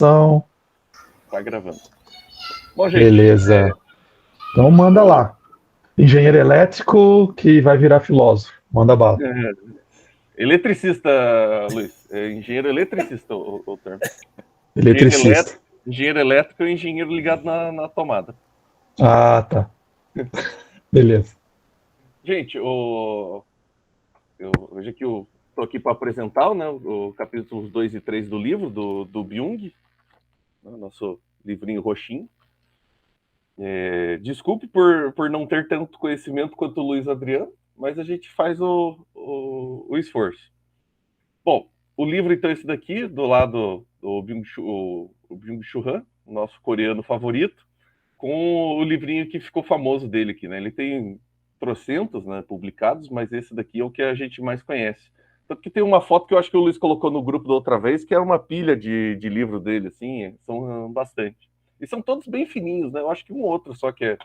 Então, Tá gravando. Bom, gente, beleza. Então manda lá. Engenheiro elétrico que vai virar filósofo. Manda bala. eletricista, Luiz. Engenheiro eletricista, o termo. Engenheiro Eletricista. elétrico, engenheiro elétrico e engenheiro ligado na tomada. Ah, tá. Beleza. Gente, hoje aqui eu estou aqui para apresentar, né, o capítulos 2 e 3 do livro do Byung, né, nosso livrinho roxinho. Desculpe por não ter tanto conhecimento quanto o Luiz Adriano, mas a gente faz o esforço. Bom, o livro, então, é esse daqui, do lado do Byung-Chul Han, nosso coreano favorito, com o livrinho que ficou famoso dele aqui, né? Ele tem trocentos, né, publicados, mas esse daqui é o que a gente mais conhece. Tanto que tem uma foto que eu acho que o Luiz colocou no grupo da outra vez, que é uma pilha de livro dele, assim, são bastante. E são todos bem fininhos, né? Eu acho que um outro só que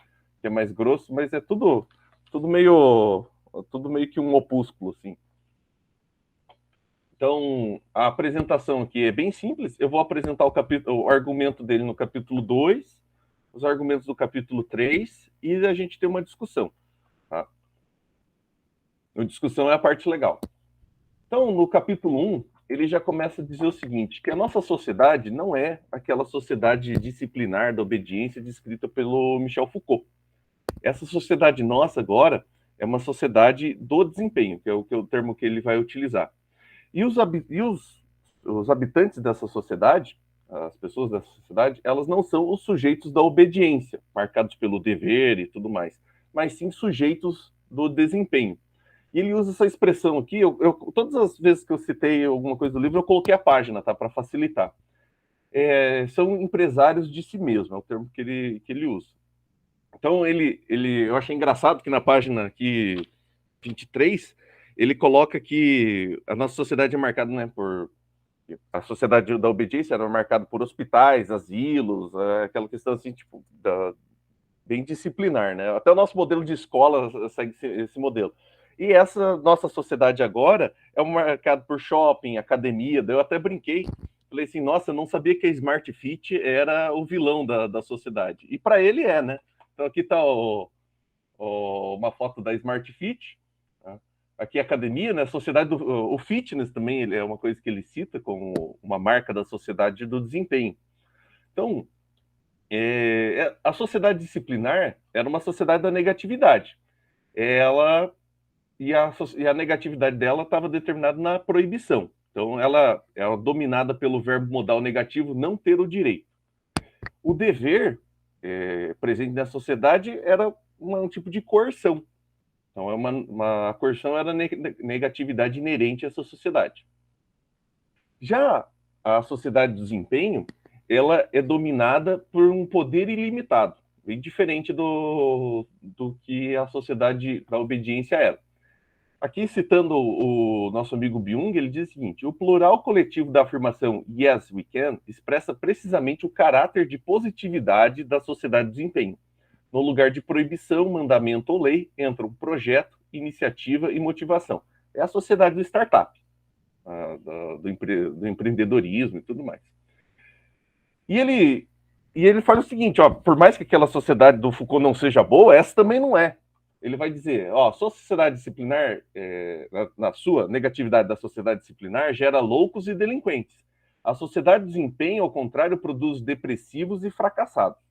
é mais grosso, mas é tudo meio que um opúsculo, assim. Então, a apresentação aqui é bem simples. Eu vou apresentar o argumento dele no capítulo 2, os argumentos do capítulo 3 e a gente tem uma discussão. Tá? A discussão é a parte legal. Então, no capítulo 1, ele já começa a dizer o seguinte, que a nossa sociedade não é aquela sociedade disciplinar da obediência descrita pelo Michel Foucault. Essa sociedade nossa agora é uma sociedade do desempenho, que é o termo que ele vai utilizar. E os habitantes dessa sociedade, as pessoas dessa sociedade, elas não são os sujeitos da obediência, marcados pelo dever e tudo mais, mas sim sujeitos do desempenho. E ele usa essa expressão aqui, todas as vezes que eu citei alguma coisa do livro, eu coloquei a página, tá, para facilitar. São empresários de si mesmo, é o termo que ele usa. Então, eu achei engraçado que na página aqui 23, ele coloca que a nossa sociedade é marcada, né, por... A sociedade da obediência era marcada por hospitais, asilos, aquela questão assim, tipo, bem disciplinar, né? Até o nosso modelo de escola segue esse modelo. E essa nossa sociedade agora é marcada por shopping, academia. Daí eu até brinquei. Falei assim, nossa, eu não sabia que a Smart Fit era o vilão da sociedade. E para ele é, né? Então aqui está uma foto da Smart Fit. Tá? Aqui a academia, né? A sociedade o fitness também ele é uma coisa que ele cita como uma marca da sociedade do desempenho. Então, a sociedade disciplinar era uma sociedade da negatividade. Ela e a negatividade dela estava determinada na proibição. Então, ela é dominada pelo verbo modal negativo não ter o direito. O dever presente na sociedade era um tipo de coerção. Então, uma coerção era a negatividade inerente a essa sociedade. Já a sociedade do desempenho, ela é dominada por um poder ilimitado, bem diferente do que a sociedade da obediência era. Aqui, citando o nosso amigo Byung, ele diz o seguinte: o plural coletivo da afirmação Yes, we can expressa precisamente o caráter de positividade da sociedade do desempenho. No lugar de proibição, mandamento ou lei, entram projeto, iniciativa e motivação. É a sociedade do startup, do empreendedorismo e tudo mais. E ele fala o seguinte, ó, por mais que aquela sociedade do Foucault não seja boa, essa também não é. Ele vai dizer, ó, sua sociedade disciplinar, na sua negatividade da sociedade disciplinar, gera loucos e delinquentes. A sociedade de desempenho, ao contrário, produz depressivos e fracassados.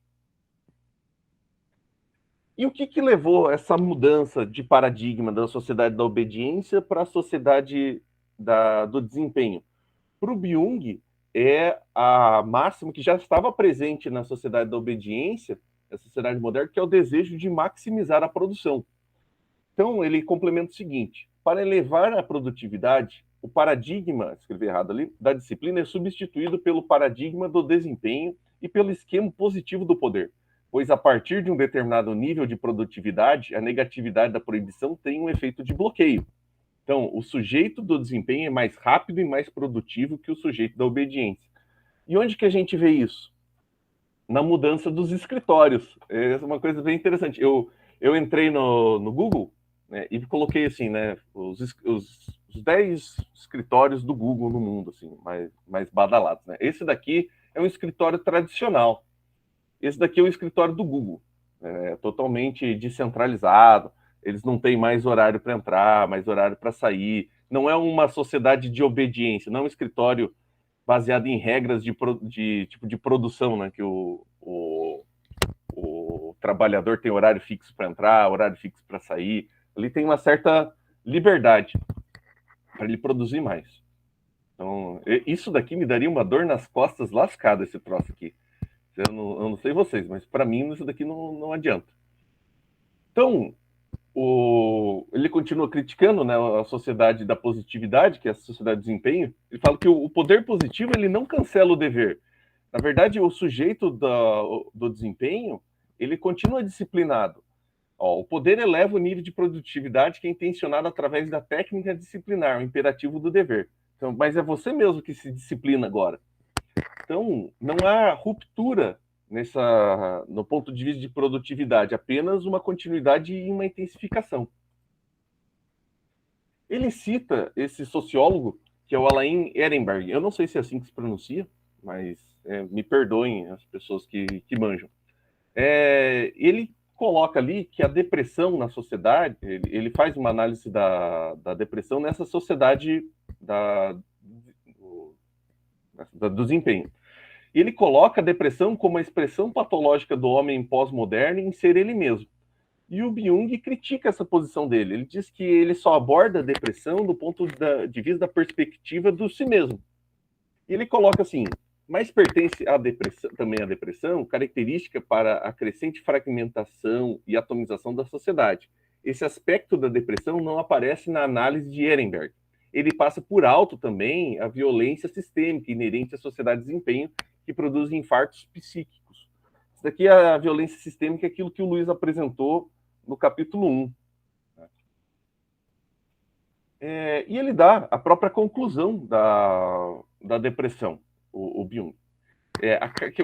E o que levou essa mudança de paradigma da sociedade da obediência para a sociedade do desempenho? Para o Byung, é a máxima que já estava presente na sociedade da obediência, na sociedade moderna, que é o desejo de maximizar a produção. Então, ele complementa o seguinte: para elevar a produtividade, o paradigma, escrevi errado ali, da disciplina é substituído pelo paradigma do desempenho e pelo esquema positivo do poder, pois a partir de um determinado nível de produtividade, a negatividade da proibição tem um efeito de bloqueio. Então, o sujeito do desempenho é mais rápido e mais produtivo que o sujeito da obediência. E onde que a gente vê isso? Na mudança dos escritórios. É uma coisa bem interessante. Eu entrei no Google, né, e coloquei assim, né, os 10 escritórios do Google no mundo, assim, mais badalados. Né? Esse daqui é um escritório tradicional. Esse daqui é o escritório do Google, totalmente descentralizado. Eles não têm mais horário para entrar, mais horário para sair. Não é uma sociedade de obediência, não é um escritório baseado em regras tipo de produção, né? Que o trabalhador tem horário fixo para entrar, horário fixo para sair. Ali tem uma certa liberdade para ele produzir mais. Então, isso daqui me daria uma dor nas costas lascada, esse troço aqui. Eu não sei vocês, mas para mim isso daqui não adianta. Então, ele continua criticando, né, a sociedade da positividade, que é a sociedade de desempenho. Ele fala que o poder positivo ele não cancela o dever. Na verdade, o sujeito do desempenho ele continua disciplinado. O poder eleva o nível de produtividade que é intencionado através da técnica disciplinar, o imperativo do dever. Então, mas é você mesmo que se disciplina agora. Então, não há ruptura no ponto de vista de produtividade, apenas uma continuidade e uma intensificação. Ele cita esse sociólogo, que é o Alain Ehrenberg. Eu não sei se é assim que se pronuncia, mas me perdoem as pessoas que manjam. Ele coloca ali que a depressão na sociedade, ele faz uma análise da depressão nessa sociedade do desempenho. E ele coloca a depressão como a expressão patológica do homem pós-moderno em ser ele mesmo. E o Byung critica essa posição dele. Ele diz que ele só aborda a depressão do ponto de vista da perspectiva do si mesmo. E ele coloca assim, mas pertence à depressão, também à depressão, característica para a crescente fragmentação e atomização da sociedade. Esse aspecto da depressão não aparece na análise de Ehrenberg. Ele passa por alto também a violência sistêmica inerente à sociedade de desempenho que produz infartos psíquicos. Isso daqui é a violência sistêmica, aquilo que o Luiz apresentou no capítulo 1. E ele dá a própria conclusão da depressão, o Byung.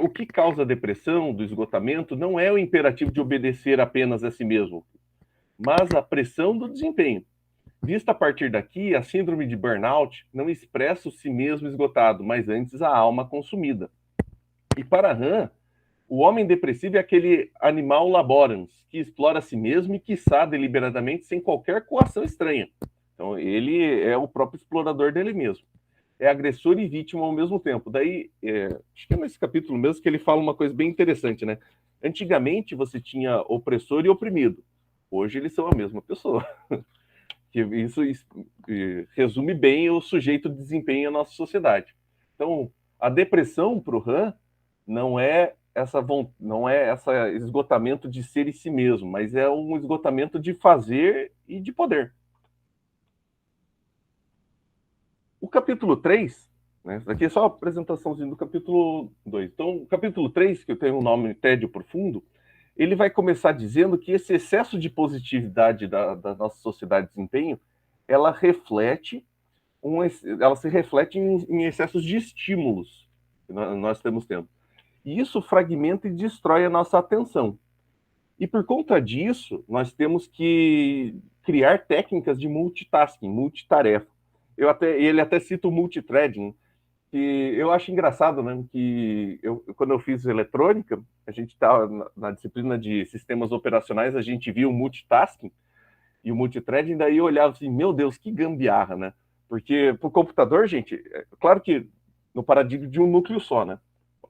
O que causa a depressão, do esgotamento, não é o imperativo de obedecer apenas a si mesmo, mas a pressão do desempenho. Vista a partir daqui, a síndrome de burnout não expressa o si mesmo esgotado, mas antes a alma consumida. E para Han, o homem depressivo é aquele animal laborans, que explora a si mesmo e quiçá deliberadamente sem qualquer coação estranha. Então, ele é o próprio explorador dele mesmo. É agressor e vítima ao mesmo tempo. Daí, acho que é nesse capítulo mesmo que ele fala uma coisa bem interessante, né? Antigamente você tinha opressor e oprimido. Hoje eles são a mesma pessoa. Isso resume bem o sujeito de desempenho na nossa sociedade. Então, a depressão para o Han não é esse esgotamento de ser em si mesmo, mas é um esgotamento de fazer e de poder. O capítulo 3, né, isso aqui é só a apresentaçãozinha do capítulo 2. Então, o capítulo 3, que tem o nome Tédio Profundo, ele vai começar dizendo que esse excesso de positividade da nossa sociedade de desempenho, ela se reflete em excessos de estímulos que nós estamos tendo. E isso fragmenta e destrói a nossa atenção. E por conta disso, nós temos que criar técnicas de multitasking, multitarefa. Ele até cita o multithreading, que eu acho engraçado, né? Que quando eu fiz eletrônica, a gente estava na disciplina de sistemas operacionais, a gente viu o multitasking e o multithreading, daí eu olhava assim, meu Deus, que gambiarra, né? Porque para o computador, gente, claro que no paradigma de um núcleo só, né?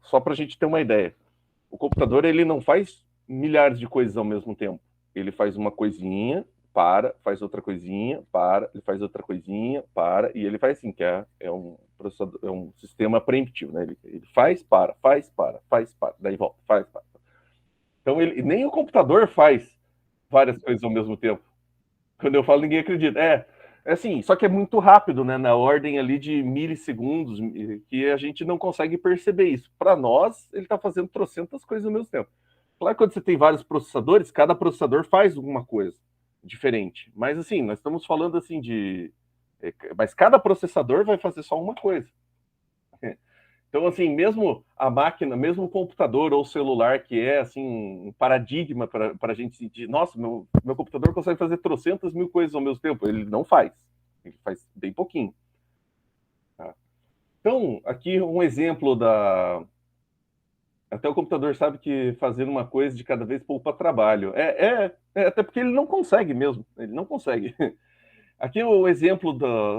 Só para a gente ter uma ideia. O computador, ele não faz milhares de coisas ao mesmo tempo. Ele faz uma coisinha, faz outra coisinha, ele faz outra coisinha, e ele faz assim, que é um sistema preemptivo, né? Ele faz, daí volta, faz, para. Então, nem o computador faz várias coisas ao mesmo tempo. Quando eu falo, ninguém acredita. É assim, só que é muito rápido, né? Na ordem ali de milissegundos, que a gente não consegue perceber isso. Para nós, ele está fazendo trocentas coisas ao mesmo tempo. Claro que quando você tem vários processadores, cada processador faz alguma coisa diferente. Mas assim, nós estamos falando assim mas cada processador vai fazer só uma coisa. Então, assim, mesmo a máquina, mesmo o computador ou celular, que é assim um paradigma para a gente sentir, nossa, meu computador consegue fazer trocentas mil coisas ao mesmo tempo. Ele não faz. Ele faz bem pouquinho. Tá? Então, aqui um exemplo Até o computador sabe que fazer uma coisa de cada vez poupa trabalho. Até porque ele não consegue mesmo. Ele não consegue. Aqui o exemplo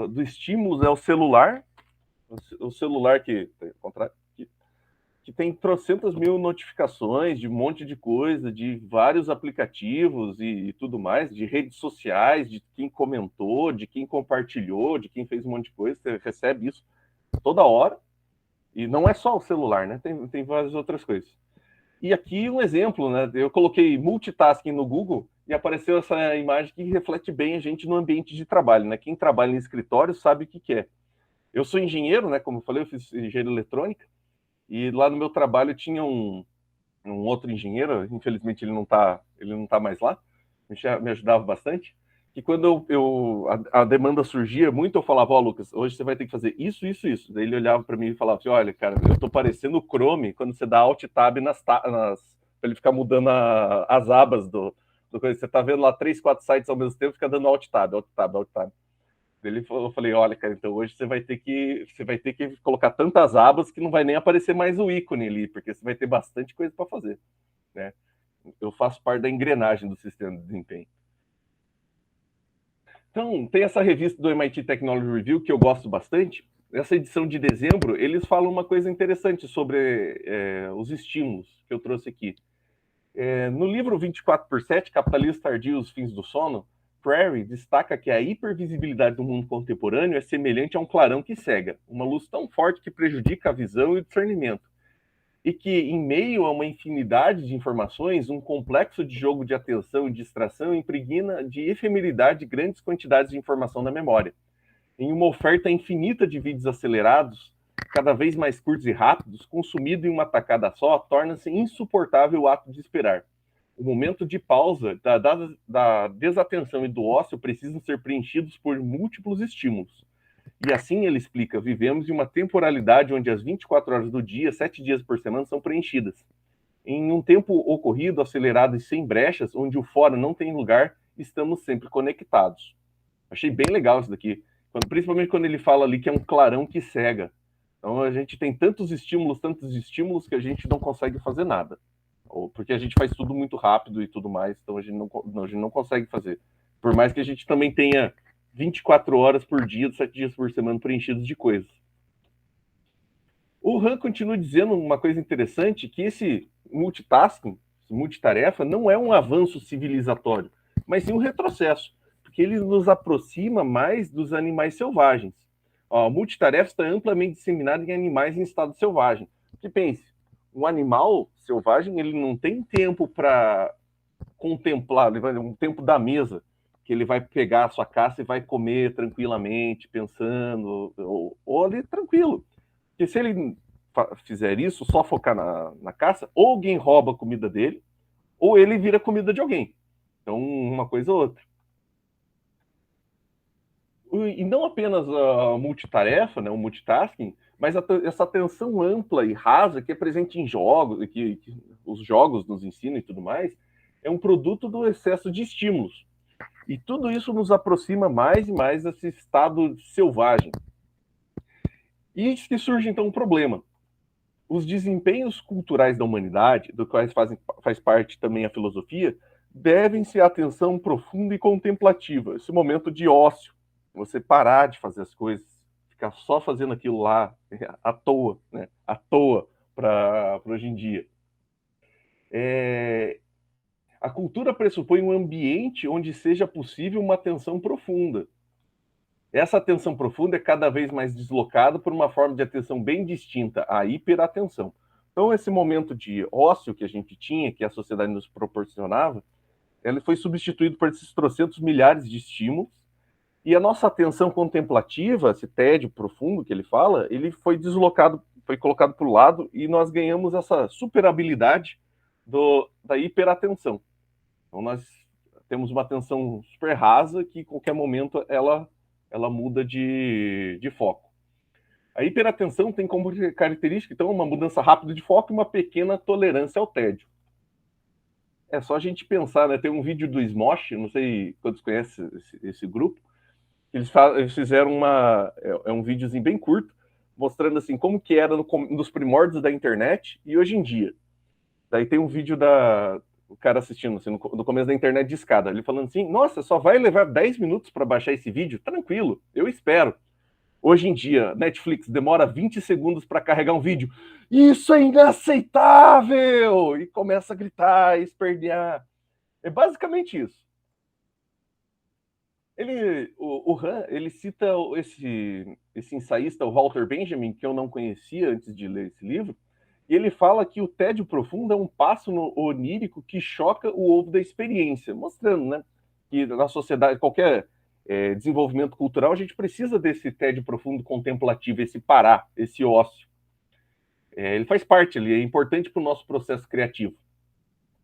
do estímulo é o celular. O celular que tem trocentas mil notificações de um monte de coisa, de vários aplicativos e tudo mais, de redes sociais, de quem comentou, de quem compartilhou, de quem fez um monte de coisa. Você recebe isso toda hora. E não é só o celular, né? Tem várias outras coisas. E aqui um exemplo, né? Eu coloquei multitasking no Google e apareceu essa imagem que reflete bem a gente no ambiente de trabalho, né? Quem trabalha em escritório sabe o que é. Eu sou engenheiro, né? Como eu falei, eu fiz engenharia eletrônica e lá no meu trabalho tinha um outro engenheiro, infelizmente ele não tá mais lá, me ajudava bastante. E quando a demanda surgia muito, eu falava, ó, Lucas, hoje você vai ter que fazer isso, isso, isso. Daí ele olhava para mim e falava assim, olha, cara, eu tô parecendo o Chrome quando você dá Alt Tab para ele ficar mudando as abas do coisa. Você tá vendo lá 3, 4 sites ao mesmo tempo, fica dando Alt Tab, Alt Tab, Alt Tab. Eu falei, olha, cara, então hoje você vai ter que colocar tantas abas que não vai nem aparecer mais o ícone ali, porque você vai ter bastante coisa para fazer, né? Eu faço parte da engrenagem do sistema de desempenho. Então, tem essa revista do MIT Technology Review que eu gosto bastante. Essa edição de dezembro, eles falam uma coisa interessante sobre os estímulos que eu trouxe aqui. No livro 24/7, Capitalismo Tardio e os Fins do Sono, Prairie destaca que a hipervisibilidade do mundo contemporâneo é semelhante a um clarão que cega, uma luz tão forte que prejudica a visão e o discernimento, e que, em meio a uma infinidade de informações, um complexo de jogo de atenção e distração impregna de efemeridade grandes quantidades de informação na memória. Em uma oferta infinita de vídeos acelerados, cada vez mais curtos e rápidos, consumido em uma tacada só, torna-se insuportável o ato de esperar. O momento de pausa da desatenção e do ócio precisam ser preenchidos por múltiplos estímulos. E assim ele explica, vivemos em uma temporalidade onde as 24 horas do dia, 7 dias por semana, são preenchidas. Em um tempo ocorrido, acelerado e sem brechas, onde o fora não tem lugar, estamos sempre conectados. Achei bem legal isso daqui. Principalmente quando ele fala ali que é um clarão que cega. Então a gente tem tantos estímulos que a gente não consegue fazer nada. Porque a gente faz tudo muito rápido e tudo mais, então a gente não consegue fazer. Por mais que a gente também tenha 24 horas por dia, 7 dias por semana preenchidos de coisas. O Han continua dizendo uma coisa interessante, que esse multitasking, multitarefa, não é um avanço civilizatório, mas sim um retrocesso, porque ele nos aproxima mais dos animais selvagens. A multitarefa está amplamente disseminada em animais em estado selvagem. Porque pense, um animal selvagem ele não tem tempo para contemplar, um tempo da mesa, que ele vai pegar a sua caça e vai comer tranquilamente, pensando, ou ali tranquilo. Porque se ele fizer isso, só focar na caça, ou alguém rouba a comida dele, ou ele vira comida de alguém. Então, uma coisa ou outra. E não apenas a multitarefa, né, o multitasking, mas essa atenção ampla e rasa que é presente em jogos, que os jogos nos ensinam e tudo mais, é um produto do excesso de estímulos. E tudo isso nos aproxima mais e mais desse estado selvagem. E que surge então um problema. Os desempenhos culturais da humanidade, do quais faz parte também a filosofia, devem-se à atenção profunda e contemplativa, esse momento de ócio, você parar de fazer as coisas, ficar só fazendo aquilo lá, à toa, né? À toa para hoje em dia. A cultura pressupõe um ambiente onde seja possível uma atenção profunda. Essa atenção profunda é cada vez mais deslocada por uma forma de atenção bem distinta, a hiperatenção. Então, esse momento de ócio que a gente tinha, que a sociedade nos proporcionava, ele foi substituído por esses trocentos milhares de estímulos, e a nossa atenção contemplativa, esse tédio profundo que ele fala, ele foi deslocado, foi colocado para o lado, e nós ganhamos essa super habilidade da hiperatenção. Então, nós temos uma atenção super rasa que, em qualquer momento, ela muda de foco. A hiperatenção tem como característica, então, uma mudança rápida de foco e uma pequena tolerância ao tédio. É só a gente pensar, né? Tem um vídeo do Smosh, não sei quantos conhecem esse grupo, eles fizeram um videozinho bem curto, mostrando assim como que era nos primórdios da internet e hoje em dia. Daí tem um vídeo o cara assistindo, assim, no começo da internet de escada, ele falando assim, nossa, só vai levar 10 minutos para baixar esse vídeo? Tranquilo, eu espero. Hoje em dia, Netflix demora 20 segundos para carregar um vídeo. Isso é inaceitável! E começa a gritar, espernear. É basicamente isso. O Han, ele cita esse ensaísta, o Walter Benjamin, que eu não conhecia antes de ler esse livro, e ele fala que o tédio profundo é um passo onírico que choca o ovo da experiência, mostrando, né, que na sociedade, qualquer desenvolvimento cultural, a gente precisa desse tédio profundo contemplativo, esse parar, esse ócio. Ele faz parte, ele é importante para o nosso processo criativo.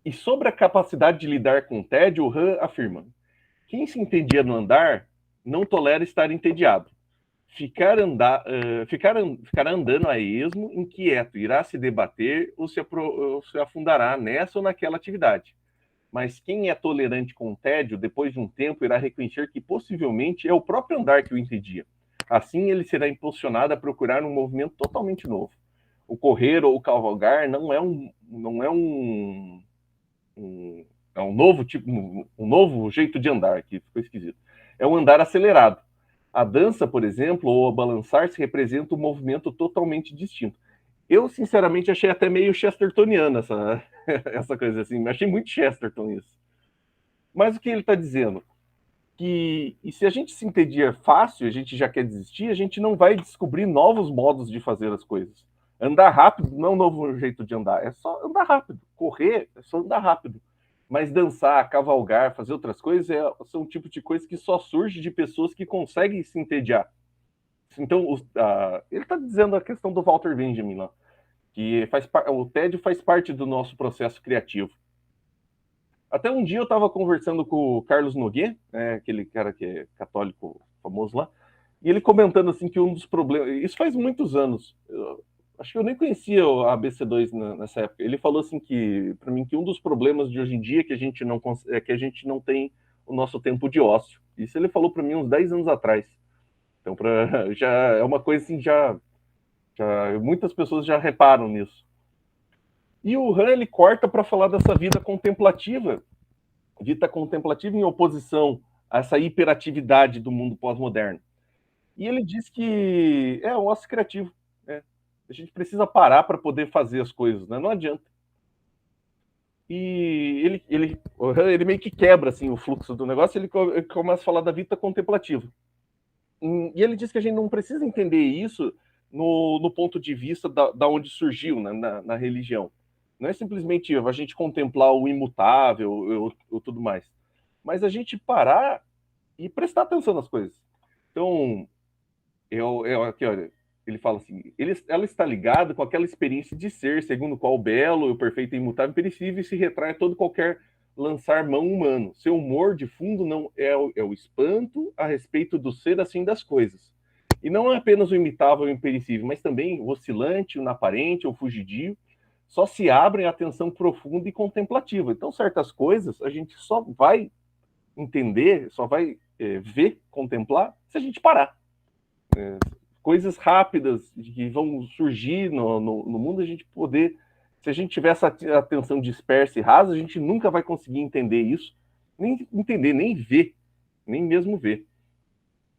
E sobre a capacidade de lidar com o tédio, o Han afirma: quem se entendia no andar não tolera estar entediado. Ficar andando a esmo, inquieto, irá se debater ou se afundará nessa ou naquela atividade. Mas quem é tolerante com o tédio, depois de um tempo, irá reconhecer que possivelmente é o próprio andar que o entedia. Assim, ele será impulsionado a procurar um movimento totalmente novo. O correr ou o cavalgar não é um novo tipo, um novo jeito de andar, que ficou esquisito. É um andar acelerado. A dança, por exemplo, ou a balançar-se representa um movimento totalmente distinto. Eu, sinceramente, achei até meio chestertoniana essa coisa assim. Achei muito Chesterton isso. Mas o que ele está dizendo? E se a gente se entendia fácil, a gente já quer desistir, a gente não vai descobrir novos modos de fazer as coisas. Andar rápido não é um novo jeito de andar, é só andar rápido. Correr é só andar rápido. Mas dançar, cavalgar, fazer outras coisas são um tipo de coisa que só surge de pessoas que conseguem se entediar. Então, ele está dizendo a questão do Walter Benjamin lá, que o tédio faz parte do nosso processo criativo. Até um dia eu estava conversando com o Carlos Noguet, aquele cara que é católico famoso lá, e ele comentando assim que um dos problemas... Isso faz muitos anos. Acho que eu nem conhecia a ABC2 nessa época. Ele falou assim para mim, que um dos problemas de hoje em dia é que a gente não tem o nosso tempo de ócio. Isso ele falou para mim uns 10 anos atrás. Então, já é uma coisa assim, muitas pessoas já reparam nisso. E o Han, ele corta para falar dessa vida contemplativa em oposição a essa hiperatividade do mundo pós-moderno. E ele diz que é o ócio criativo. A gente precisa parar para poder fazer as coisas, né? Não adianta. E ele meio que quebra assim, o fluxo do negócio, ele começa a falar da vida contemplativa. E ele diz que a gente não precisa entender isso no ponto de vista da onde surgiu, né, na religião. Não é simplesmente a gente contemplar o imutável ou tudo mais, mas a gente parar e prestar atenção nas coisas. Então, aqui, olha, ele fala assim, ela está ligada com aquela experiência de ser, segundo o qual o belo, o perfeito e imutável, imperecível, se retrai todo qualquer lançar mão humano. Seu humor de fundo não é o espanto a respeito do ser assim das coisas. E não é apenas o imitável e o imperecível, mas também o oscilante, o inaparente, o fugidio, só se abrem a atenção profunda e contemplativa. Então, certas coisas a gente só vai entender, só vai ver, contemplar, se a gente parar. Coisas rápidas que vão surgir no mundo, a gente poder... Se a gente tiver essa atenção dispersa e rasa, a gente nunca vai conseguir entender isso, nem entender, nem ver, nem mesmo ver.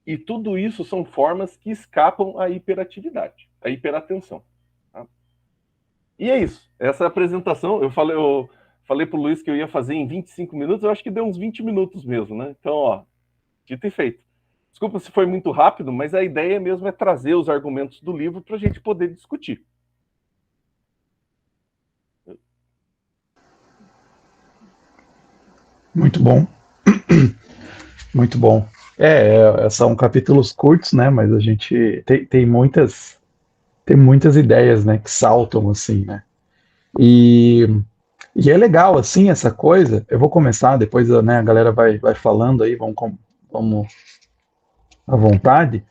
E tudo isso são formas que escapam à hiperatividade, à hiperatenção. Tá? E é isso. Essa apresentação, eu falei para o Luiz que eu ia fazer em 25 minutos, eu acho que deu uns 20 minutos mesmo, né? Então, ó, dito e feito. Desculpa se foi muito rápido, mas a ideia mesmo é trazer os argumentos do livro para a gente poder discutir. Muito bom. Muito bom. São capítulos curtos, né? Mas a gente tem muitas ideias, né? Que saltam assim, né? E é legal assim essa coisa. Eu vou começar, depois, né? A galera vai falando aí, vamos à vontade.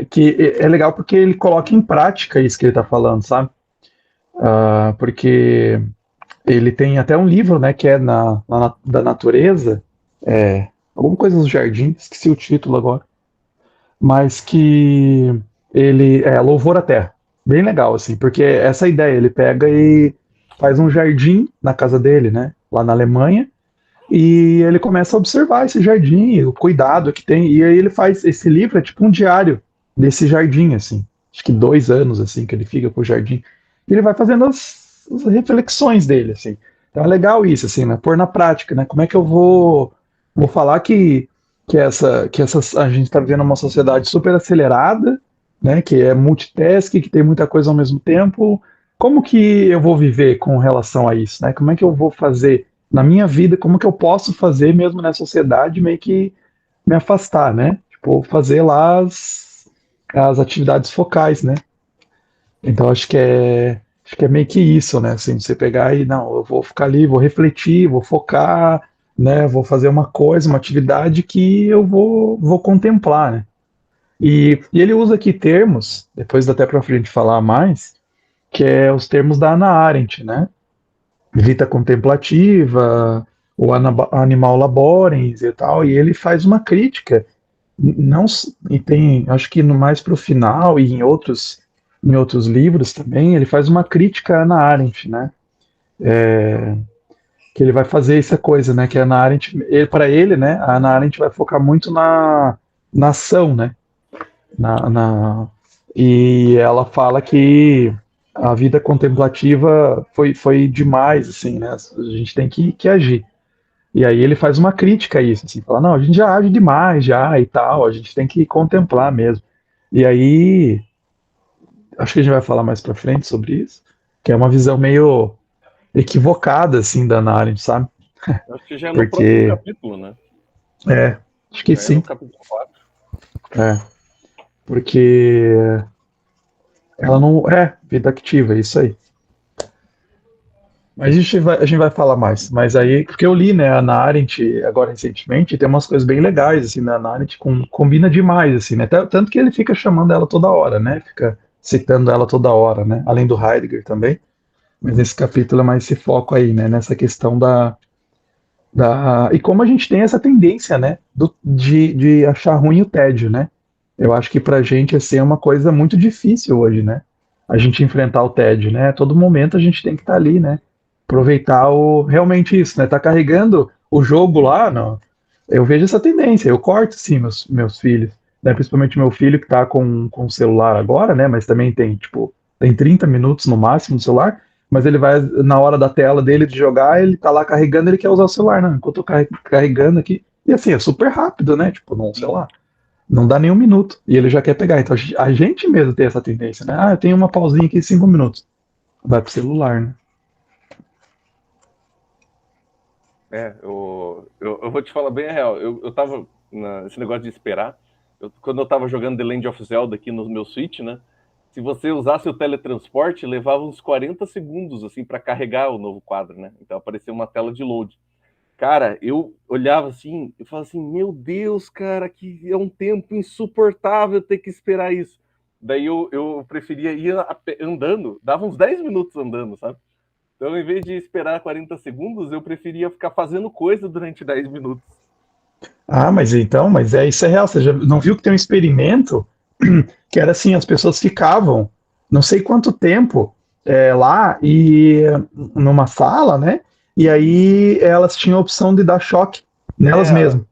Que é legal porque ele coloca em prática isso que ele está falando, sabe? Porque ele tem até um livro, né? Que é da natureza. Alguma coisa dos jardins, esqueci o título agora, mas que ele é Louvor à Terra, bem legal assim, porque essa ideia ele pega faz um jardim na casa dele, né? Lá na Alemanha. E ele começa a observar esse jardim, o cuidado que tem. E aí ele faz esse livro, é tipo um diário desse jardim, assim. Acho que 2 anos, assim, que ele fica com o jardim. E ele vai fazendo as reflexões dele, assim. Então é legal isso, assim, né? Pôr na prática, né? Como é que eu vou falar que a gente está vivendo uma sociedade super acelerada, né? Que é multitask, que tem muita coisa ao mesmo tempo. Como que eu vou viver com relação a isso, né? Como é que eu vou fazer na minha vida, como que eu posso fazer mesmo nessa sociedade meio que me afastar, né? Tipo, fazer lá as atividades focais, né? Então acho que é meio que isso, né? Assim, você pegar e não, eu vou ficar ali, vou refletir, vou focar, né? Vou fazer uma coisa, uma atividade que eu vou contemplar, né? E ele usa aqui termos, depois até para frente falar mais, que é os termos da Hannah Arendt, né? Vita contemplativa, o animal laborens e tal, e ele faz uma crítica, não e tem, acho que no mais para o final e em outros livros também, ele faz uma crítica à Hannah Arendt, né? Que ele vai fazer essa coisa, né? Que a Hannah Arendt, para ele, né? A Hannah Arendt vai focar muito na ação, né? E ela fala que a vida contemplativa foi demais, assim, né? A gente tem que agir. E aí ele faz uma crítica a isso, assim, fala, não, a gente já age demais, já e tal, a gente tem que contemplar mesmo. E aí, acho que a gente vai falar mais pra frente sobre isso, que é uma visão meio equivocada, assim, da Hannah Arendt, sabe? Acho que já é no próximo Porque, capítulo, né? é, acho que Já é no sim, capítulo 4. é, porque ela não, vida ativa, é isso aí. Mas a gente vai falar mais. Mas aí, porque eu li, né, a Hannah Arendt agora recentemente, e tem umas coisas bem legais, assim, na Hannah Arendt combina demais, assim, né? Tanto que ele fica chamando ela toda hora, né? Fica citando ela toda hora, né? Além do Heidegger também. Mas nesse capítulo é mais esse foco aí, né? Nessa questão e como a gente tem essa tendência, né? De achar ruim o tédio, né? Eu acho que pra gente assim, é uma coisa muito difícil hoje, né? A gente enfrentar o tédio, né? A todo momento a gente tem que estar ali, né? Aproveitar realmente isso, né? Tá carregando o jogo lá, não. Eu vejo essa tendência, eu corto sim meus filhos, né? Principalmente meu filho que tá com o celular agora, né? Mas também tem 30 minutos no máximo no celular, mas ele vai, na hora da tela dele de jogar, ele tá lá carregando, ele quer usar o celular, não, enquanto eu tô carregando aqui, e assim, é super rápido, né? Tipo, não, sei lá, não dá nem um minuto, e ele já quer pegar. Então a gente mesmo tem essa tendência, né? Ah, eu tenho uma pausinha aqui, 5 minutos. Vai pro celular, né? Eu vou te falar bem a real. Eu tava nesse negócio de esperar. Quando eu tava jogando The Legend of Zelda aqui no meu Switch, né? Se você usasse o teletransporte, levava uns 40 segundos, assim, para carregar o novo quadro, né? Então apareceu uma tela de load. Cara, eu olhava assim, eu falava assim, meu Deus, cara, que é um tempo insuportável ter que esperar isso. Daí eu preferia ir andando, dava uns 10 minutos andando, sabe? Então, em vez de esperar 40 segundos, eu preferia ficar fazendo coisa durante 10 minutos. Ah, mas então, isso é real. Você já não viu que tem um experimento que era assim, as pessoas ficavam não sei quanto tempo lá e numa sala, né? E aí elas tinham a opção de dar choque nelas É, mesmas.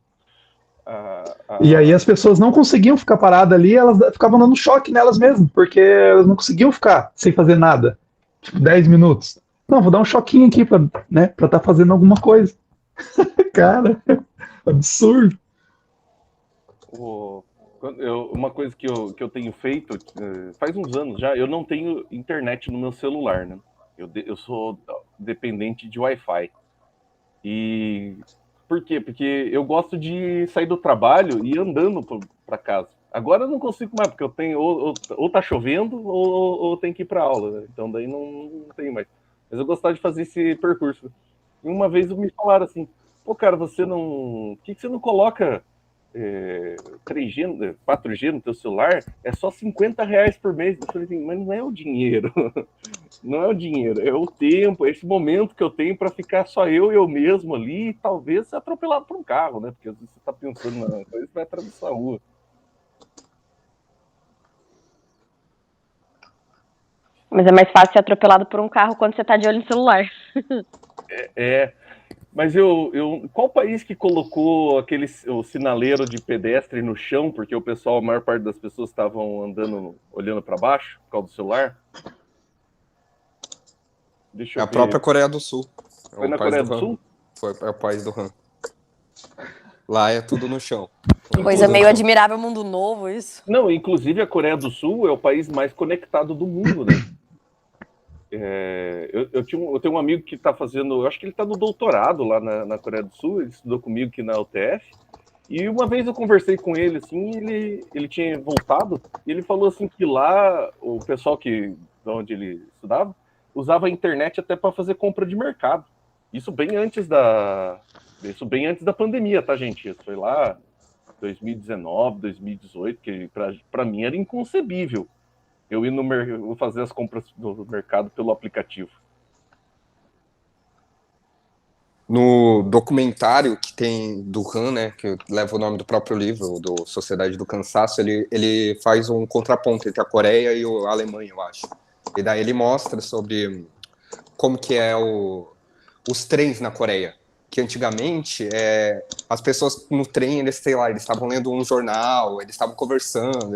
a, E aí a, as pessoas não conseguiam ficar paradas ali, elas ficavam dando choque nelas mesmas, porque elas não conseguiam ficar sem fazer nada. Tipo, 10 minutos. Não, vou dar um choquinho aqui pra, né, pra tá fazendo alguma coisa. Cara, absurdo. o, uma coisa que eu tenho feito faz uns anos já, eu não tenho internet no meu celular, né? Eu sou dependente de Wi-Fi. E por quê? Porque eu gosto de sair do trabalho e ir andando para casa. Agora eu não consigo mais, porque eu tenho ou tá chovendo ou tem que ir para aula, né? Então daí não tem mais. Mas eu gostava de fazer esse percurso. E uma vez me falaram assim, pô, cara, você não. Por que você não coloca 3G, 4G no teu celular? É só R$ 50 por mês. Eu falei assim, mas não é o dinheiro. Não é o dinheiro, é o tempo, é esse momento que eu tenho para ficar só eu e eu mesmo ali e talvez ser atropelado por um carro, né? Porque às vezes você está pensando na coisa e vai atravessar a rua. Mas é mais fácil ser atropelado por um carro quando você tá de olho no celular. Mas qual país que colocou o sinaleiro de pedestre no chão, porque o pessoal, a maior parte das pessoas estavam andando, olhando para baixo, por causa do celular? Deixa eu É a ver. própria Coreia do Sul. Foi na Coreia do Sul? É o país do Han. Lá é tudo no chão. Coisa meio admirável, mundo novo, isso. Não, inclusive a Coreia do Sul é o país mais conectado do mundo, né? Eu tenho um amigo que está fazendo, eu acho que ele está no doutorado lá na Coreia do Sul, ele estudou comigo aqui na UTF, e uma vez eu conversei com ele, assim, ele tinha voltado, e ele falou assim que lá o pessoal de onde ele estudava usava a internet até para fazer compra de mercado. Isso bem antes da pandemia, tá, gente? Isso foi lá 2019, 2018, que para mim era inconcebível eu ir vou fazer as compras do mercado pelo aplicativo. No documentário que tem do Han, né, que leva o nome do próprio livro, do Sociedade do Cansaço, ele faz um contraponto entre a Coreia e a Alemanha, eu acho. E daí ele mostra sobre como que é os trens na Coreia. Que antigamente as pessoas no trem, eles estavam lendo um jornal, eles estavam conversando,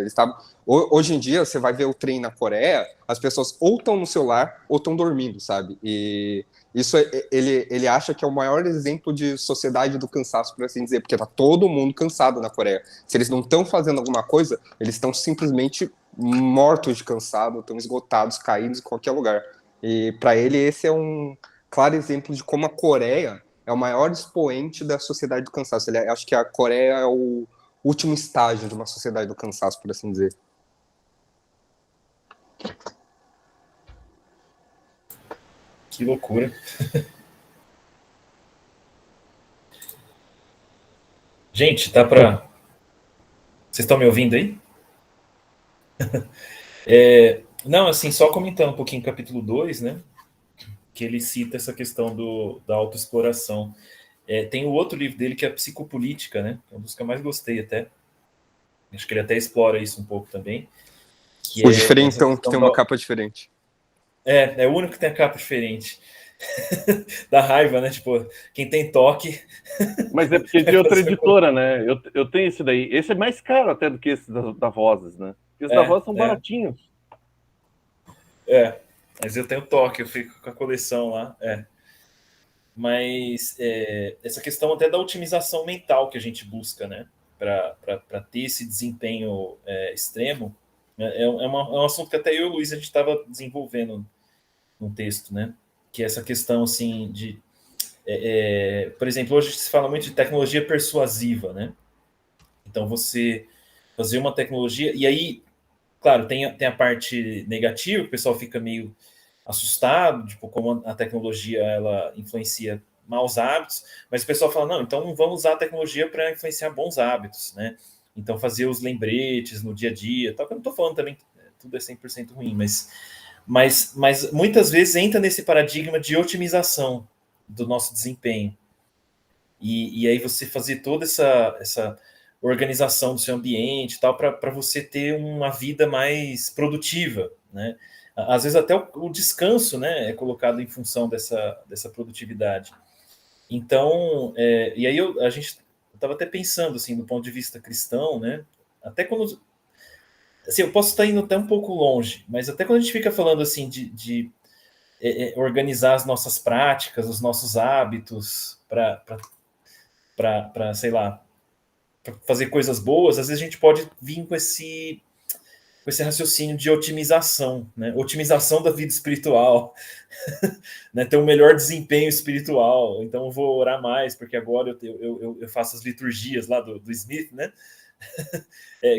Hoje em dia, você vai ver o trem na Coreia, as pessoas ou estão no celular ou estão dormindo, sabe? E isso ele acha que é o maior exemplo de sociedade do cansaço, por assim dizer, porque tá todo mundo cansado na Coreia. Se eles não estão fazendo alguma coisa, eles estão simplesmente mortos de cansado, estão esgotados, caídos em qualquer lugar. E para ele esse é um claro exemplo de como a Coreia é o maior expoente da sociedade do cansaço. Acho que a Coreia é o último estágio de uma sociedade do cansaço, por assim dizer. Que loucura. Gente, tá pra... Vocês estão me ouvindo aí? Não, assim, só comentando um pouquinho o capítulo 2, né? Que ele cita essa questão da autoexploração. Tem o outro livro dele que é Psicopolítica, né? É um dos que eu mais gostei até. Acho que ele até explora isso um pouco também. O diferentão, que tem uma capa diferente. É o único que tem a capa diferente. Da raiva, né? Tipo, quem tem toque... Mas é porque é de outra editora, né? Eu tenho esse daí. Esse é mais caro até do que esse da Vozes, né? Porque os da Vozes são baratinhos. Mas eu tenho toque, eu fico com a coleção lá. Mas essa questão até da otimização mental que a gente busca, né? Para ter esse desempenho extremo, um assunto que até eu e o Luiz a gente estava desenvolvendo no texto, né? Que é essa questão assim de, por exemplo, hoje se fala muito de tecnologia persuasiva, né? Então você fazer uma tecnologia e aí, claro, tem a parte negativa, que o pessoal fica meio assustado, tipo, como a tecnologia ela influencia maus hábitos, mas o pessoal fala, não, então vamos usar a tecnologia para influenciar bons hábitos, né? Então fazer os lembretes no dia a dia, tal, que eu não estou falando também que tudo é 100% ruim, mas muitas vezes entra nesse paradigma de otimização do nosso desempenho. E aí você fazer toda essa organização do seu ambiente, tal, para você ter uma vida mais produtiva, né? Às vezes até o descanso, né, é colocado em função dessa produtividade. Então, e aí a gente estava até pensando, assim, do ponto de vista cristão, né, até quando... Assim, eu posso estar indo até um pouco longe, mas até quando a gente fica falando, assim, de organizar as nossas práticas, os nossos hábitos, para sei lá, pra fazer coisas boas, às vezes a gente pode vir com esse raciocínio de otimização, né? Otimização da vida espiritual, né? Ter um melhor desempenho espiritual. Então eu vou orar mais, porque agora eu faço as liturgias lá do Smith, né?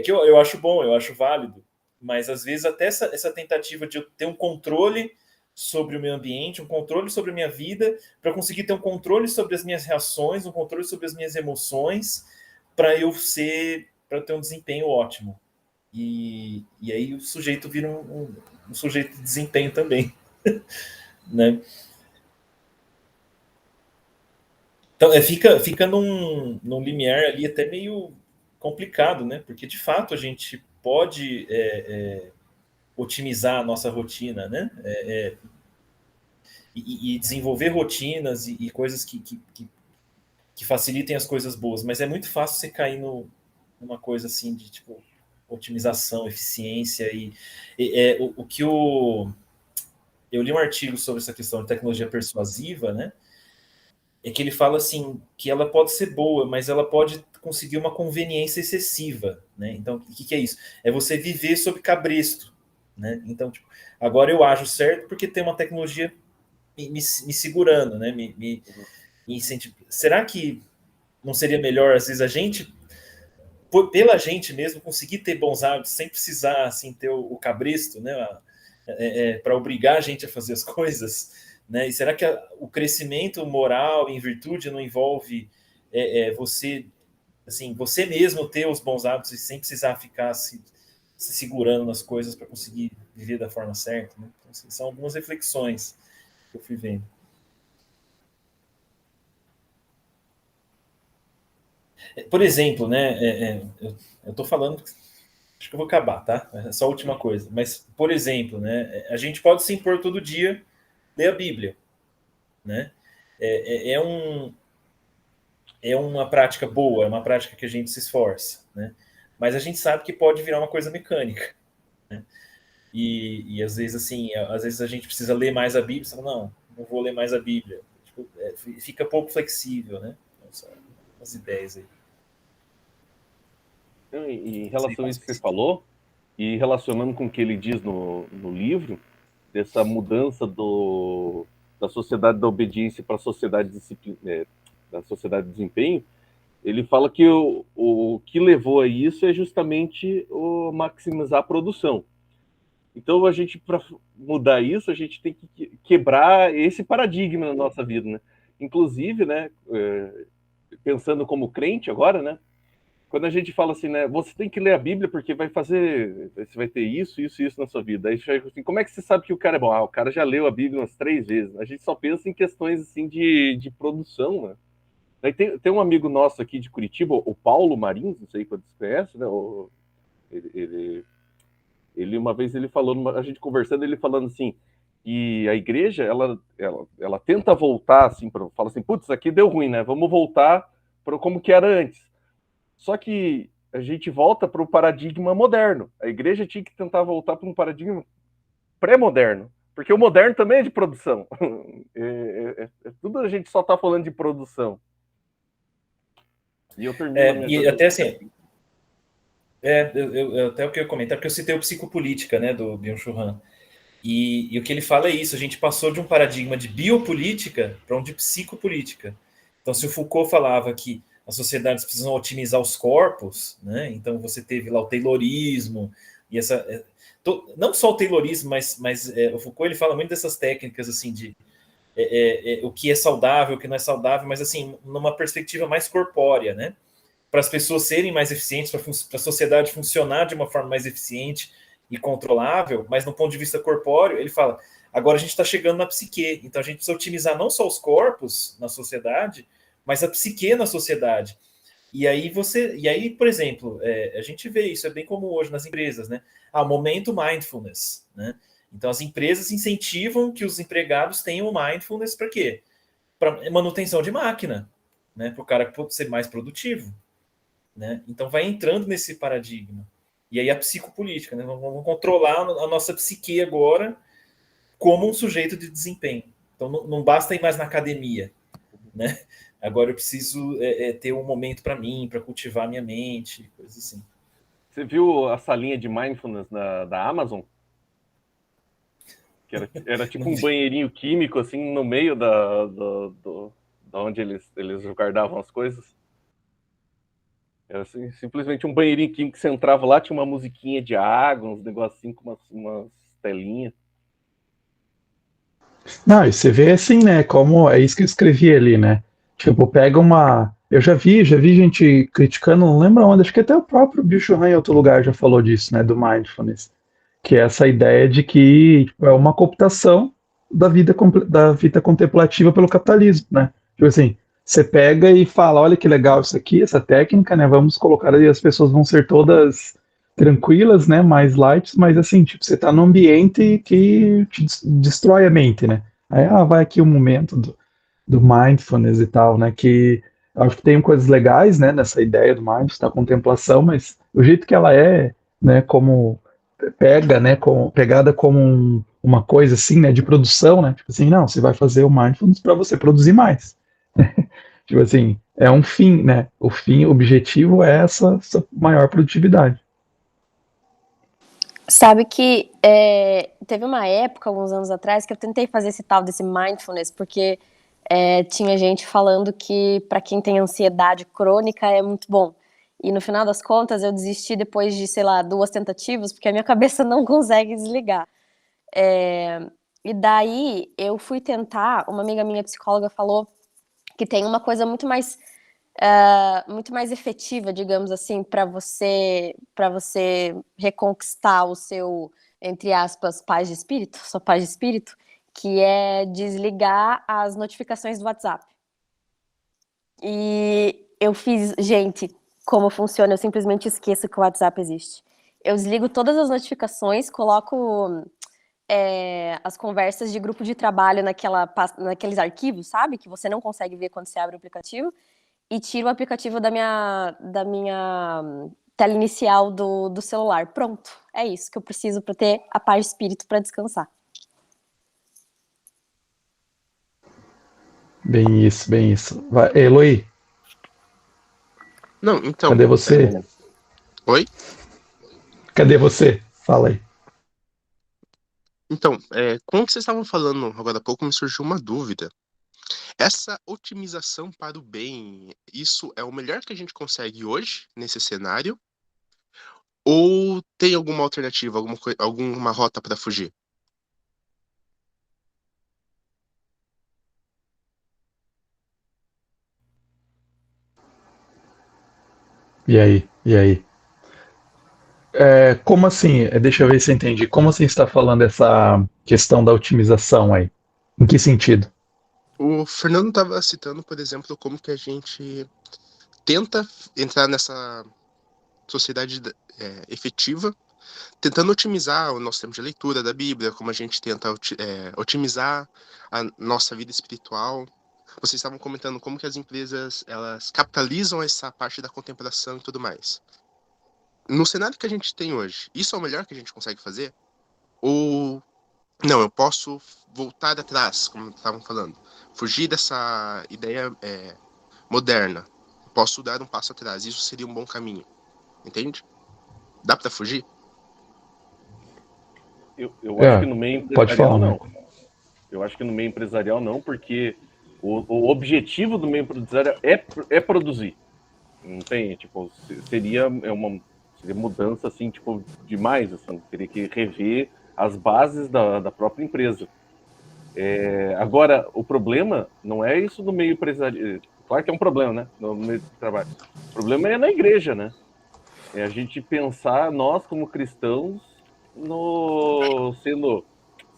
Que eu acho bom, eu acho válido, mas às vezes até essa tentativa de eu ter um controle sobre o meu ambiente, um controle sobre a minha vida, para conseguir ter um controle sobre as minhas reações, um controle sobre as minhas emoções, para ter um desempenho ótimo. E aí o sujeito vira um sujeito de desempenho também, né? Então fica num limiar ali até meio complicado, né? Porque de fato a gente pode otimizar a nossa rotina, né? E desenvolver rotinas e coisas que facilitem as coisas boas, mas é muito fácil você cair numa coisa assim de tipo otimização, eficiência o que eu li um artigo sobre essa questão de tecnologia persuasiva, né? É que ele fala assim que ela pode ser boa, mas ela pode conseguir uma conveniência excessiva, né? Então, o que é isso? É você viver sob cabresto, né? Então, tipo, agora eu ajo certo porque tem uma tecnologia me segurando, né? Me incentivando. Será que não seria melhor, às vezes, a gente, pela gente mesmo, conseguir ter bons hábitos sem precisar, assim, ter o cabresto, né? Para obrigar a gente a fazer as coisas, né? E será que o crescimento moral em virtude não envolve você, assim, você mesmo ter os bons hábitos e sem precisar ficar se segurando nas coisas para conseguir viver da forma certa, né? Então, assim, são algumas reflexões que eu fui vendo. Por exemplo, né? Eu estou falando, acho que eu vou acabar, tá? É só a última coisa. Mas, por exemplo, né? A gente pode se impor todo dia ler a Bíblia, né? É uma prática boa, é uma prática que a gente se esforça, né? Mas a gente sabe que pode virar uma coisa mecânica, né? E às vezes, assim, às vezes a gente precisa ler mais a Bíblia, você fala, não vou ler mais a Bíblia. Tipo, fica pouco flexível, né? São as ideias aí. Em relação a isso que você falou, e relacionando com o que ele diz no livro, dessa mudança da sociedade da obediência para a sociedade da sociedade de desempenho, ele fala que o que levou a isso é justamente o maximizar a produção. Então, a gente, para mudar isso, a gente tem que quebrar esse paradigma na nossa vida, né? Inclusive, né, pensando como crente agora, né, quando a gente fala assim, né, você tem que ler a Bíblia porque você vai ter isso na sua vida. Aí assim, como é que você sabe que o cara é bom? O cara já leu a Bíblia umas 3 vezes. A gente só pensa em questões assim de produção, né? Aí tem um amigo nosso aqui de Curitiba, o Paulo Marins, não sei quando você conhece, né? Ele uma vez ele falou, a gente conversando, ele falando assim, que a igreja ela tenta voltar assim, fala assim, putz, aqui deu ruim, né? Vamos voltar para como que era antes. Só que a gente volta para o paradigma moderno. A igreja tinha que tentar voltar para um paradigma pré-moderno, porque o moderno também é de produção. Tudo a gente só está falando de produção. E eu termino. E até assim, eu até o que eu ia comentar, porque eu citei o Psicopolítica, né, do Byung-Chul Han. E o que ele fala é isso, a gente passou de um paradigma de biopolítica para um de psicopolítica. Então, se o Foucault falava que as sociedades precisam otimizar os corpos, né? Então você teve lá o taylorismo, e não só o taylorismo, mas o Foucault ele fala muito dessas técnicas assim de o que é saudável, o que não é saudável, mas assim, numa perspectiva mais corpórea, né? Para as pessoas serem mais eficientes, para a sociedade funcionar de uma forma mais eficiente e controlável, mas no ponto de vista corpóreo, ele fala, agora a gente está chegando na psique, então a gente precisa otimizar não só os corpos na sociedade, mas a psique na sociedade. E aí, por exemplo, a gente vê isso, é bem comum hoje nas empresas, né? O momento mindfulness, né? Então, as empresas incentivam que os empregados tenham mindfulness para quê? Para manutenção de máquina, né? Para o cara ser mais produtivo, né? Então, vai entrando nesse paradigma. E aí, a psicopolítica, né? Vamos controlar a nossa psique agora como um sujeito de desempenho. Então, não basta ir mais na academia, né? Agora eu preciso ter um momento para mim, para cultivar a minha mente, coisas assim. Você viu a salinha de mindfulness da Amazon? Que era tipo um banheirinho químico, assim, no meio da onde eles guardavam as coisas. Era assim, simplesmente um banheirinho químico que você entrava lá, tinha uma musiquinha de água, uns negocinhos com umas telinhas. Não, e você vê assim, né? Como é isso que eu escrevi ali, né? Tipo, pega uma. Eu já vi gente criticando, não lembro onde, acho que até o próprio Byung-Chul Han em outro lugar já falou disso, né? Do mindfulness. Que é essa ideia de que tipo, é uma cooptação da vida contemplativa pelo capitalismo, né? Tipo assim, você pega e fala, olha que legal isso aqui, essa técnica, né? Vamos colocar aí, as pessoas vão ser todas tranquilas, né, mais light, mas assim, tipo, você tá num ambiente que te destrói a mente, né? Aí, vai aqui um momento do mindfulness e tal, né, que eu acho que tem coisas legais, né, nessa ideia do mindfulness, da contemplação, mas o jeito que ela é, né, como né, pegada como uma coisa assim, né, de produção, né, tipo assim, não, você vai fazer o mindfulness para você produzir mais. Tipo assim, é um fim, né? O objetivo é essa maior produtividade. Sabe que teve uma época, alguns anos atrás, que eu tentei fazer esse tal desse mindfulness, porque tinha gente falando que para quem tem ansiedade crônica é muito bom. E no final das contas eu desisti depois de, sei lá, 2 tentativas, porque a minha cabeça não consegue desligar. E daí eu fui tentar, uma amiga minha psicóloga falou que tem uma coisa muito mais efetiva, digamos assim, para você reconquistar o seu, entre aspas, paz de espírito, sua paz de espírito, que é desligar as notificações do WhatsApp. E eu fiz, gente, como funciona? Eu simplesmente esqueço que o WhatsApp existe. Eu desligo todas as notificações, coloco as conversas de grupo de trabalho naqueles arquivos, sabe? Que você não consegue ver quando você abre o aplicativo. E tiro o aplicativo da minha tela inicial do celular. Pronto, é isso que eu preciso para ter a paz de espírito para descansar. Bem isso, bem isso. Vai, Eloy, Não, então. cadê você? Oi? Cadê você? Fala aí. Então, com o que vocês estavam falando agora há pouco, me surgiu uma dúvida. Essa otimização para o bem, isso é o melhor que a gente consegue hoje, nesse cenário? Ou tem alguma alternativa, alguma rota para fugir? E aí? E aí? Como assim? Deixa eu ver se eu entendi. Como assim você está falando essa questão da otimização aí? Em que sentido? O Fernando estava citando, por exemplo, como que a gente tenta entrar nessa sociedade efetiva, tentando otimizar o nosso tempo de leitura da Bíblia, como a gente tenta otimizar a nossa vida espiritual. Vocês estavam comentando como que as empresas elas capitalizam essa parte da contemplação e tudo mais. No cenário que a gente tem hoje, isso é o melhor que a gente consegue fazer? Ou não, eu posso voltar atrás, como estavam falando, fugir dessa ideia moderna. Posso dar um passo atrás, isso seria um bom caminho. Entende? Dá para fugir? Eu acho que no meio pode empresarial falar, não. Marco. Eu acho que no meio empresarial não, porque o objetivo do meio empresarial é produzir. Não tem, tipo, seria mudança, assim, tipo, demais, assim, teria que rever as bases da própria empresa. Agora, o problema não é isso no meio empresarial. Claro que é um problema, né, no meio do trabalho. O problema é na igreja, né? É a gente pensar, nós como cristãos,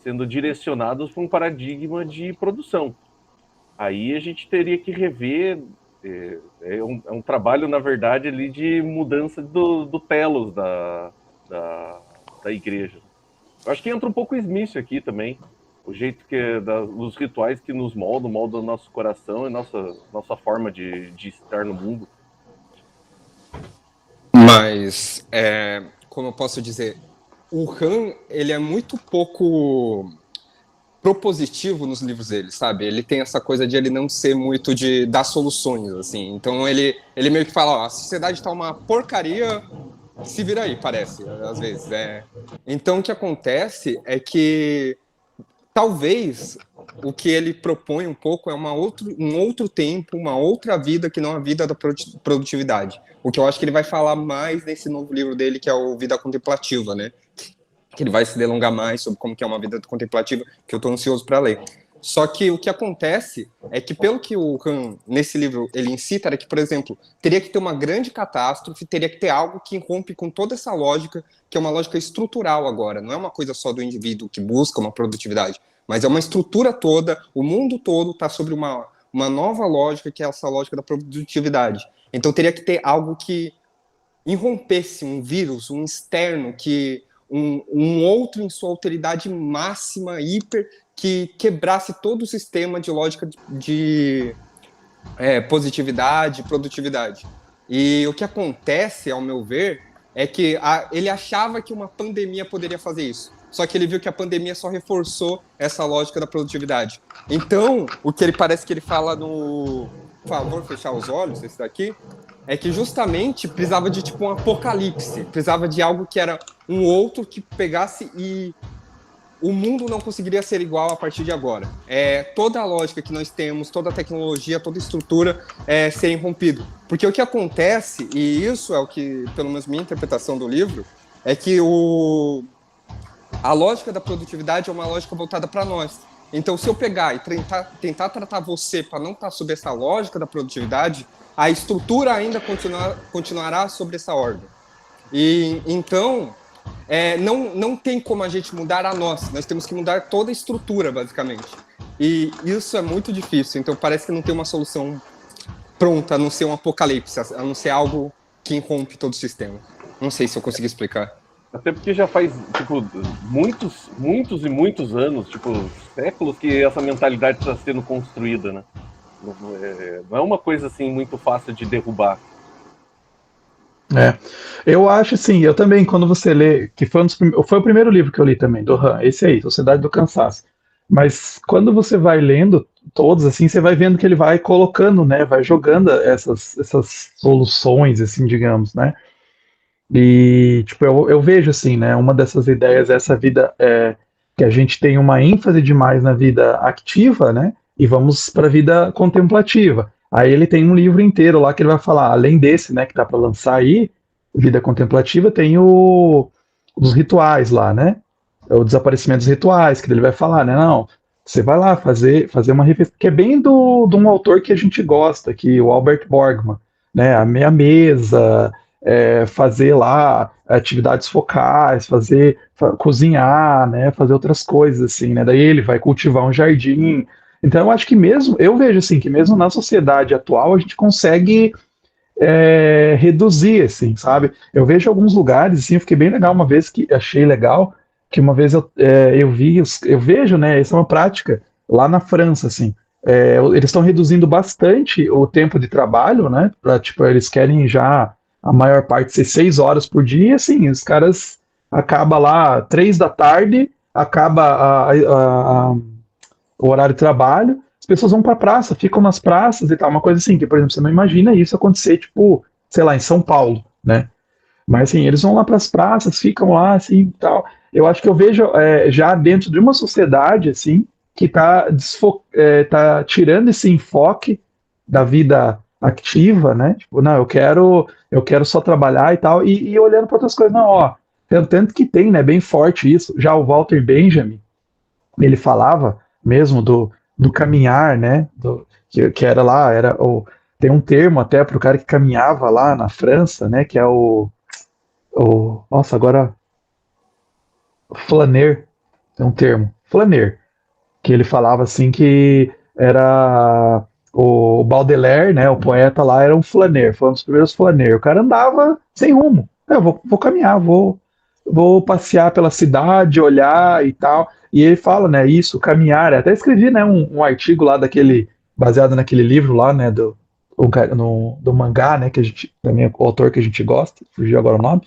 sendo direcionados para um paradigma de produção. Aí a gente teria que rever. É um trabalho, na verdade, ali de mudança do telos da igreja. Eu acho que entra um pouco o Smith aqui também. O jeito os rituais que nos moldam o nosso coração e nossa forma de estar no mundo. Mas, como eu posso dizer, o Han, ele é muito pouco propositivo nos livros dele, sabe? Ele tem essa coisa de ele não ser muito de dar soluções, assim. Então ele meio que fala, ó, a sociedade tá uma porcaria, se vira aí, parece, às vezes. Então o que acontece é que talvez o que ele propõe um pouco é um outro tempo, uma outra vida que não a vida da produtividade. O que eu acho que ele vai falar mais nesse novo livro dele, que é o Vida Contemplativa, né? Que ele vai se delongar mais sobre como que é uma vida contemplativa, que eu estou ansioso para ler. Só que o que acontece é que, pelo que o Han, nesse livro, ele incita, era que, por exemplo, teria que ter uma grande catástrofe, teria que ter algo que rompe com toda essa lógica, que é uma lógica estrutural agora, não é uma coisa só do indivíduo que busca uma produtividade, mas é uma estrutura toda, o mundo todo está sobre uma nova lógica, que é essa lógica da produtividade. Então teria que ter algo que irrompesse um vírus, um externo, que um outro em sua alteridade máxima, hiper, que quebrasse todo o sistema de lógica de positividade, produtividade. E o que acontece, ao meu ver, é que ele achava que uma pandemia poderia fazer isso. Só que ele viu que a pandemia só reforçou essa lógica da produtividade. Então, o que ele parece que ele fala no... Por favor, fechar os olhos, esse daqui, é que justamente precisava de tipo um apocalipse, precisava de algo que era um outro que pegasse e o mundo não conseguiria ser igual a partir de agora. Toda a lógica que nós temos, toda a tecnologia, toda a estrutura ser irrompido. Porque o que acontece, e isso é o que, pelo menos minha interpretação do livro, é que a lógica da produtividade é uma lógica voltada para nós. Então, se eu pegar e tentar tratar você para não estar sob essa lógica da produtividade, a estrutura ainda continuará sobre essa ordem. E então, não tem como a gente mudar a nós temos que mudar toda a estrutura, basicamente. E isso é muito difícil, então parece que não tem uma solução pronta, a não ser um apocalipse, a não ser algo que irrompe todo o sistema. Não sei se eu consegui explicar. Até porque já faz, tipo, muitos e muitos anos, tipo, séculos que essa mentalidade está sendo construída, né? Não é uma coisa, assim, muito fácil de derrubar. Eu acho assim, eu também, quando você lê, que foi o primeiro livro que eu li também, do Han, esse aí, Sociedade do Cansaço. Mas quando você vai lendo todos, assim, você vai vendo que ele vai colocando, né, vai jogando essas soluções, assim, digamos, né? E, tipo, eu vejo, assim, né, uma dessas ideias é essa vida, que a gente tem uma ênfase demais na vida ativa, né, e vamos para a vida contemplativa. Aí ele tem um livro inteiro lá que ele vai falar, além desse, né, que tá para lançar aí, Vida Contemplativa, tem os rituais lá, né, o desaparecimento dos rituais, que ele vai falar, né, não, você vai lá fazer uma refeição, que é bem de um autor que a gente gosta, que o Albert Borgman, né, a meia mesa, fazer lá atividades focais, cozinhar, né, fazer outras coisas assim, né? Daí ele vai cultivar um jardim. Então eu acho que eu vejo assim que mesmo na sociedade atual a gente consegue reduzir, assim, sabe? Eu vejo alguns lugares, assim, eu fiquei bem legal uma vez que achei legal que uma vez eu vejo, né? Essa é uma prática lá na França, assim. Eles estão reduzindo bastante o tempo de trabalho, né? Tipo, eles querem já a maior parte ser 6 horas por dia, assim, os caras acaba lá 3 da tarde, acaba o horário de trabalho, as pessoas vão para a praça, ficam nas praças e tal, uma coisa assim, que, por exemplo, você não imagina isso acontecer, tipo, sei lá, em São Paulo, né? Mas, assim, eles vão lá para as praças, ficam lá, assim, e tal. Eu acho que eu vejo já dentro de uma sociedade, assim, que tá tirando esse enfoque da vida ativa, né? Tipo, não, eu quero só trabalhar e tal, e olhando para outras coisas, não, ó, tanto que tem, né, bem forte isso. Já o Walter Benjamin, ele falava mesmo do caminhar, né, que era lá, tem um termo até para o cara que caminhava lá na França, né, que é nossa, agora, flaner, tem um termo, flaner, que ele falava assim que era o Baudelaire, né, o poeta lá, era um flaner, foi um dos primeiros flaner. O cara andava sem rumo. Eu vou caminhar, vou passear pela cidade, olhar e tal. E ele fala, né, isso, caminhar. Até escrevi, né, um artigo lá baseado naquele livro lá, né, do mangá, né, que a gente, também é o autor que a gente gosta, fugiu agora o nome,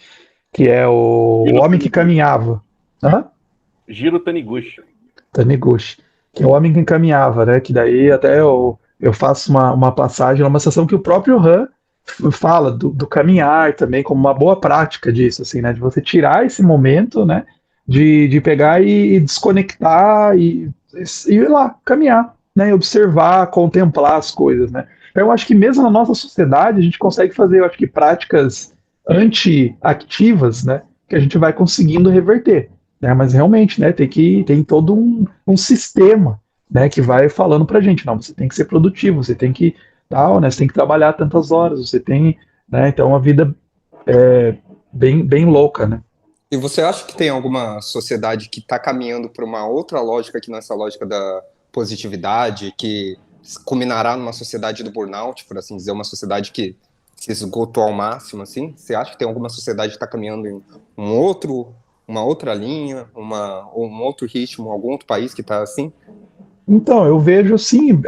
que é o Homem que Caminhava. Hã? Jiro Taniguchi. Taniguchi, que é o Homem que Caminhava, né? Que daí até eu faço uma passagem, uma sessão que o próprio Han fala do caminhar também como uma boa prática disso, assim, né? De você tirar esse momento, né? De pegar e desconectar e ir lá, caminhar, né? E observar, contemplar as coisas, né? Então, eu acho que mesmo na nossa sociedade a gente consegue fazer, eu acho que práticas anti-ativas, né? Que a gente vai conseguindo reverter. Né, mas realmente, né, tem todo um sistema, né, que vai falando pra gente, não, você tem que ser produtivo, você tem que tal, né, você tem que trabalhar tantas horas, você tem, né, então uma vida bem louca, né. E você acha que tem alguma sociedade que está caminhando para uma outra lógica que nessa lógica da positividade, que culminará numa sociedade do burnout, por assim dizer, uma sociedade que se esgotou ao máximo, assim? Você acha que tem alguma sociedade que está caminhando em uma outra linha, um outro ritmo, algum outro país que está assim? Então, eu vejo sim,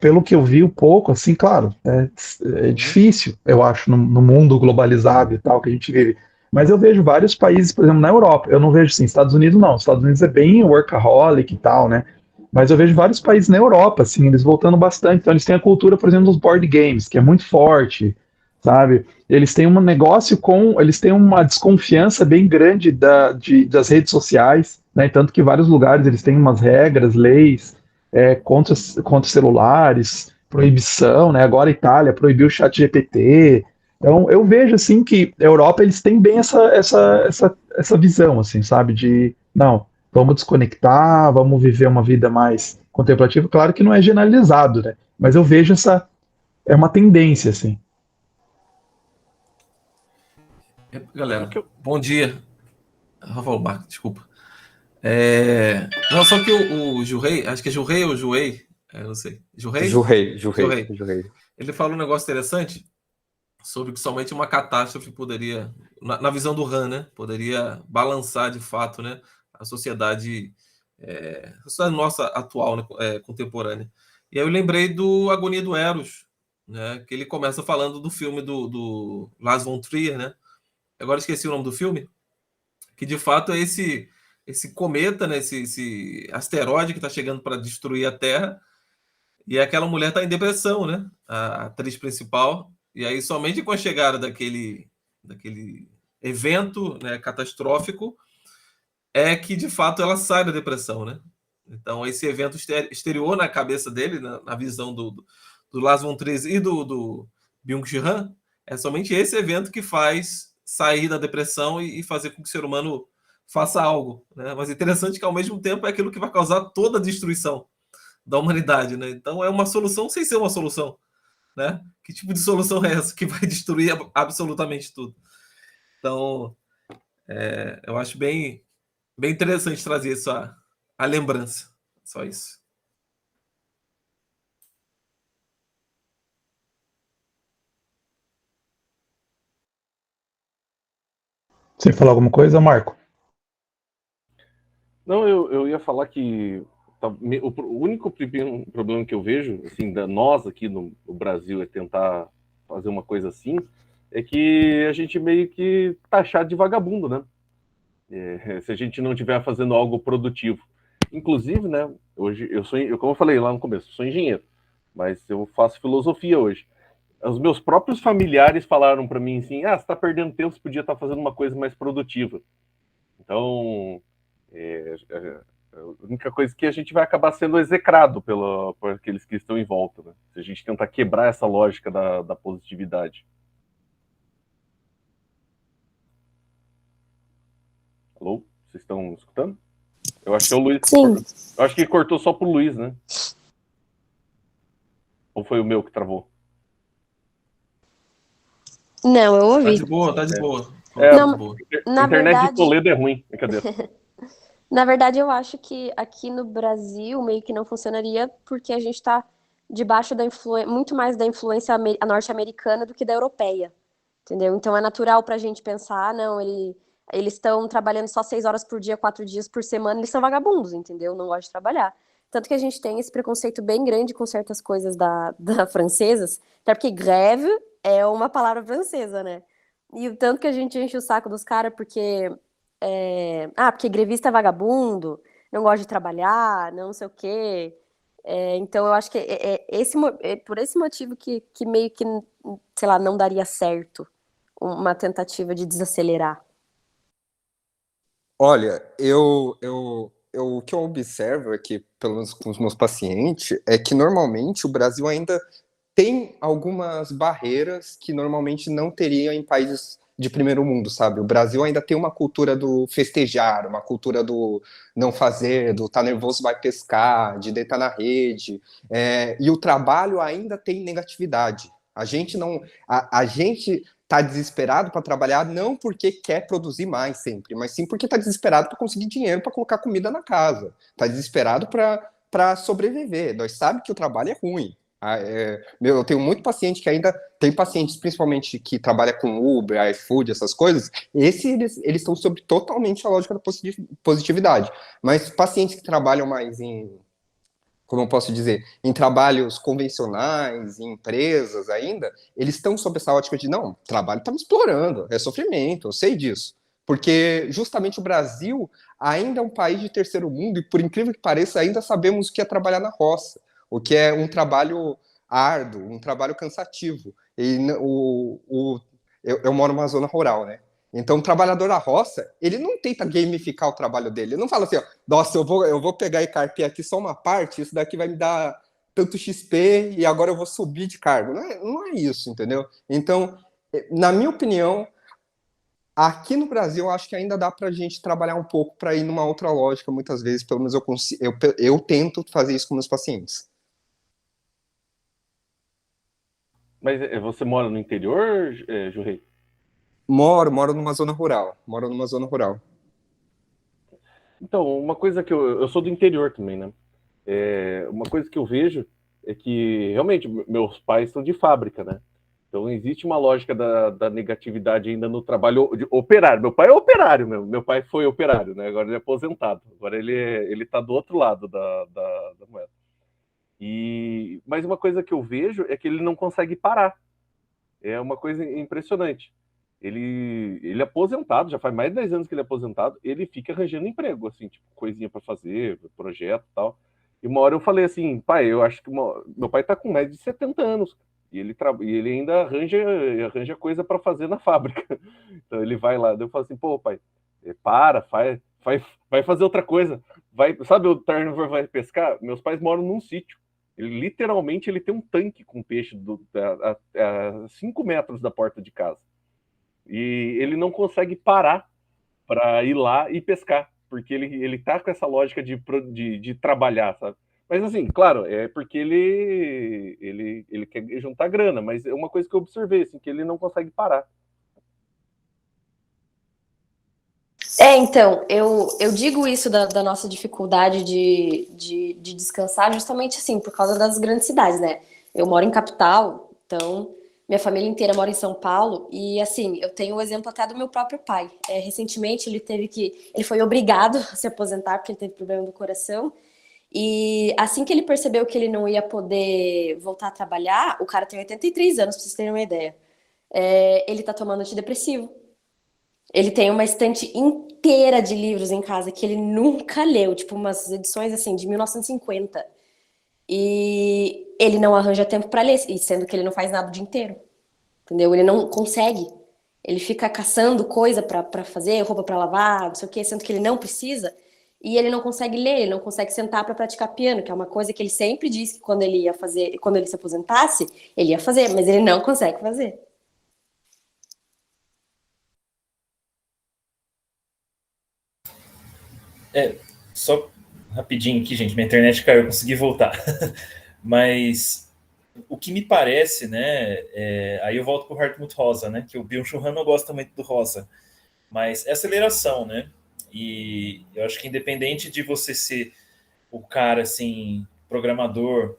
pelo que eu vi um pouco, assim, claro, é difícil, eu acho, no mundo globalizado e tal que a gente vive. Mas eu vejo vários países, por exemplo, na Europa, eu não vejo assim, Estados Unidos não, Estados Unidos é bem workaholic e tal, né? Mas eu vejo vários países na Europa, assim, eles voltando bastante. Então, eles têm a cultura, por exemplo, dos board games, que é muito forte, sabe? Eles têm um negócio eles têm uma desconfiança bem grande das redes sociais, né? Tanto que vários lugares eles têm umas regras, leis contra celulares, proibição, né? Agora a Itália proibiu o chat GPT. Então eu vejo assim que a Europa eles têm bem essa visão, assim, sabe? De não, vamos desconectar, vamos viver uma vida mais contemplativa. Claro que não é generalizado, né? Mas eu vejo é uma tendência, assim. Galera, que eu- bom dia. Rafael Marques, desculpa. Não, só que o Jurrei, acho que é Jurrei ou Juei, não sei. Jurrei? Jurrei. Jurrei. Ele fala um negócio interessante sobre que somente uma catástrofe poderia, na visão do Han, né, poderia balançar de fato, né, a sociedade, a sociedade nossa atual, né, contemporânea. E aí eu lembrei do Agonia do Eros, né, que ele começa falando do filme do Lars von Trier, né? Agora esqueci o nome do filme, que de fato é esse cometa, né, esse asteroide que está chegando para destruir a Terra, e aquela mulher está em depressão, né? A atriz principal. E aí, somente com a chegada daquele evento, né, catastrófico, é que de fato ela sai da depressão, né? Então, esse evento exterior na cabeça dele, na visão do Lars von Trier e do Byung-Chul Han, é somente esse evento que faz sair da depressão e fazer com que o ser humano faça algo, né? Mas é interessante que, ao mesmo tempo, é aquilo que vai causar toda a destruição da humanidade, né? Então, é uma solução sem ser uma solução, né? Que tipo de solução é essa que vai destruir absolutamente tudo? Então, eu acho bem interessante trazer isso a lembrança. Só isso. Você falar alguma coisa, Marco? Não, eu ia falar que o único problema que eu vejo, assim, da nós aqui no Brasil é tentar fazer uma coisa assim, é que a gente meio que taxado de vagabundo, né? Se a gente não estiver fazendo algo produtivo. Inclusive, né, hoje como eu falei lá no começo, eu sou engenheiro, mas eu faço filosofia hoje. Os meus próprios familiares falaram para mim assim: você está perdendo tempo, você podia estar fazendo uma coisa mais produtiva. Então, a única coisa que a gente vai acabar sendo execrado por aqueles que estão em volta, né? Se a gente tentar quebrar essa lógica da positividade. Alô? Vocês estão escutando? Eu acho que é o Luiz. Sim. Eu acho que cortou só pro Luiz, né? Ou foi o meu que travou? Não, eu Tá ouvi. de boa, tá de boa. Não, Tá de boa. Na A internet verdade, de Toledo é ruim. Cadê? na verdade, eu acho que aqui no Brasil meio que não funcionaria porque a gente está debaixo da muito mais da influência norte-americana do que da europeia, entendeu? Então é natural para a gente pensar, não, eles estão trabalhando só 6 horas por dia, 4 dias por semana, eles são vagabundos, entendeu? Não gostam de trabalhar. Tanto que a gente tem esse preconceito bem grande com certas coisas da francesas, até porque greve é uma palavra francesa, né? E o tanto que a gente enche o saco dos caras porque porque grevista é vagabundo, não gosta de trabalhar, não sei o quê. Então eu acho que por esse motivo que meio que, sei lá, não daria certo uma tentativa de desacelerar. Olha, o que eu observo aqui, pelo menos com os meus pacientes, é que normalmente o Brasil ainda tem algumas barreiras que normalmente não teria em países de primeiro mundo, sabe? O Brasil ainda tem uma cultura do festejar, uma cultura do não fazer, do tá nervoso vai pescar, de deitar na rede, e o trabalho ainda tem negatividade. A gente não, a gente tá desesperado para trabalhar não porque quer produzir mais sempre, mas sim porque tá desesperado para conseguir dinheiro para colocar comida na casa, tá desesperado para sobreviver. Nós sabemos que o trabalho é ruim. Eu tenho muito paciente que ainda tem pacientes, principalmente que trabalha com Uber, iFood, essas coisas. Eles estão sob totalmente a lógica da positividade. Mas pacientes que trabalham mais em, como eu posso dizer, em trabalhos convencionais, em empresas ainda, eles estão sob essa ótica de não, o trabalho está me explorando, é sofrimento, eu sei disso. Porque justamente o Brasil ainda é um país de terceiro mundo e, por incrível que pareça, ainda sabemos o que é trabalhar na roça, o que é um trabalho árduo, um trabalho cansativo. Eu moro numa zona rural, né? Então, o trabalhador da roça, ele não tenta gamificar o trabalho dele. Ele não fala assim, ó, nossa, eu vou pegar e carpir aqui só uma parte, isso daqui vai me dar tanto XP e agora eu vou subir de cargo. Não é isso, entendeu? Então, na minha opinião, aqui no Brasil, eu acho que ainda dá para a gente trabalhar um pouco para ir numa outra lógica, muitas vezes, pelo menos eu tento fazer isso com meus pacientes. Mas você mora no interior, Jurrei? Moro numa zona rural. Moro numa zona rural. Então, uma coisa que eu sou do interior também, né? Uma coisa que eu vejo é que realmente meus pais são de fábrica, né? Então existe uma lógica da negatividade ainda no trabalho de operário. Meu pai é operário, meu pai foi operário, né? Agora ele é aposentado. Agora ele tá do outro lado da moeda. Mas uma coisa que eu vejo é que ele não consegue parar. É uma coisa impressionante. Ele é aposentado, já faz mais de 10 anos que ele é aposentado, ele fica arranjando emprego, assim, tipo, coisinha para fazer, projeto e tal. E uma hora eu falei assim, pai, eu acho que meu pai tá com mais de 70 anos e ele ainda arranja coisa para fazer na fábrica. Então ele vai lá, eu falo assim, pô, pai, vai fazer outra coisa. Sabe o Turnover vai pescar? Meus pais moram num sítio. Ele literalmente ele tem um tanque com peixe a 5 metros da porta de casa. E ele não consegue parar para ir lá e pescar, porque ele tá com essa lógica de trabalhar, sabe? Mas assim, claro, é porque ele quer juntar grana, mas é uma coisa que eu observei, assim, que ele não consegue parar. Então, eu digo isso da nossa dificuldade de descansar justamente assim, por causa das grandes cidades, né? Eu moro em capital, então minha família inteira mora em São Paulo, e assim, eu tenho o exemplo até do meu próprio pai. Recentemente ele foi obrigado a se aposentar porque ele teve problema do coração, e assim que ele percebeu que ele não ia poder voltar a trabalhar, o cara tem 83 anos, pra vocês terem uma ideia. Ele tá tomando antidepressivo. Ele tem uma estante inteira de livros em casa que ele nunca leu, tipo umas edições assim de 1950. E ele não arranja tempo para ler, e sendo que ele não faz nada o dia inteiro. Entendeu? Ele não consegue. Ele fica caçando coisa para fazer, roupa para lavar, não sei o quê, sendo que ele não precisa. E ele não consegue ler, ele não consegue sentar para praticar piano, que é uma coisa que ele sempre disse que quando ele ia fazer, quando ele se aposentasse, ele ia fazer, mas ele não consegue fazer. Só rapidinho aqui, gente, minha internet caiu, eu consegui voltar. Mas o que me parece, né, aí eu volto para o Hartmut Rosa, né, que o Byung-Chul Han não gosta muito do Rosa, mas é aceleração, né, e eu acho que independente de você ser o cara, assim, programador,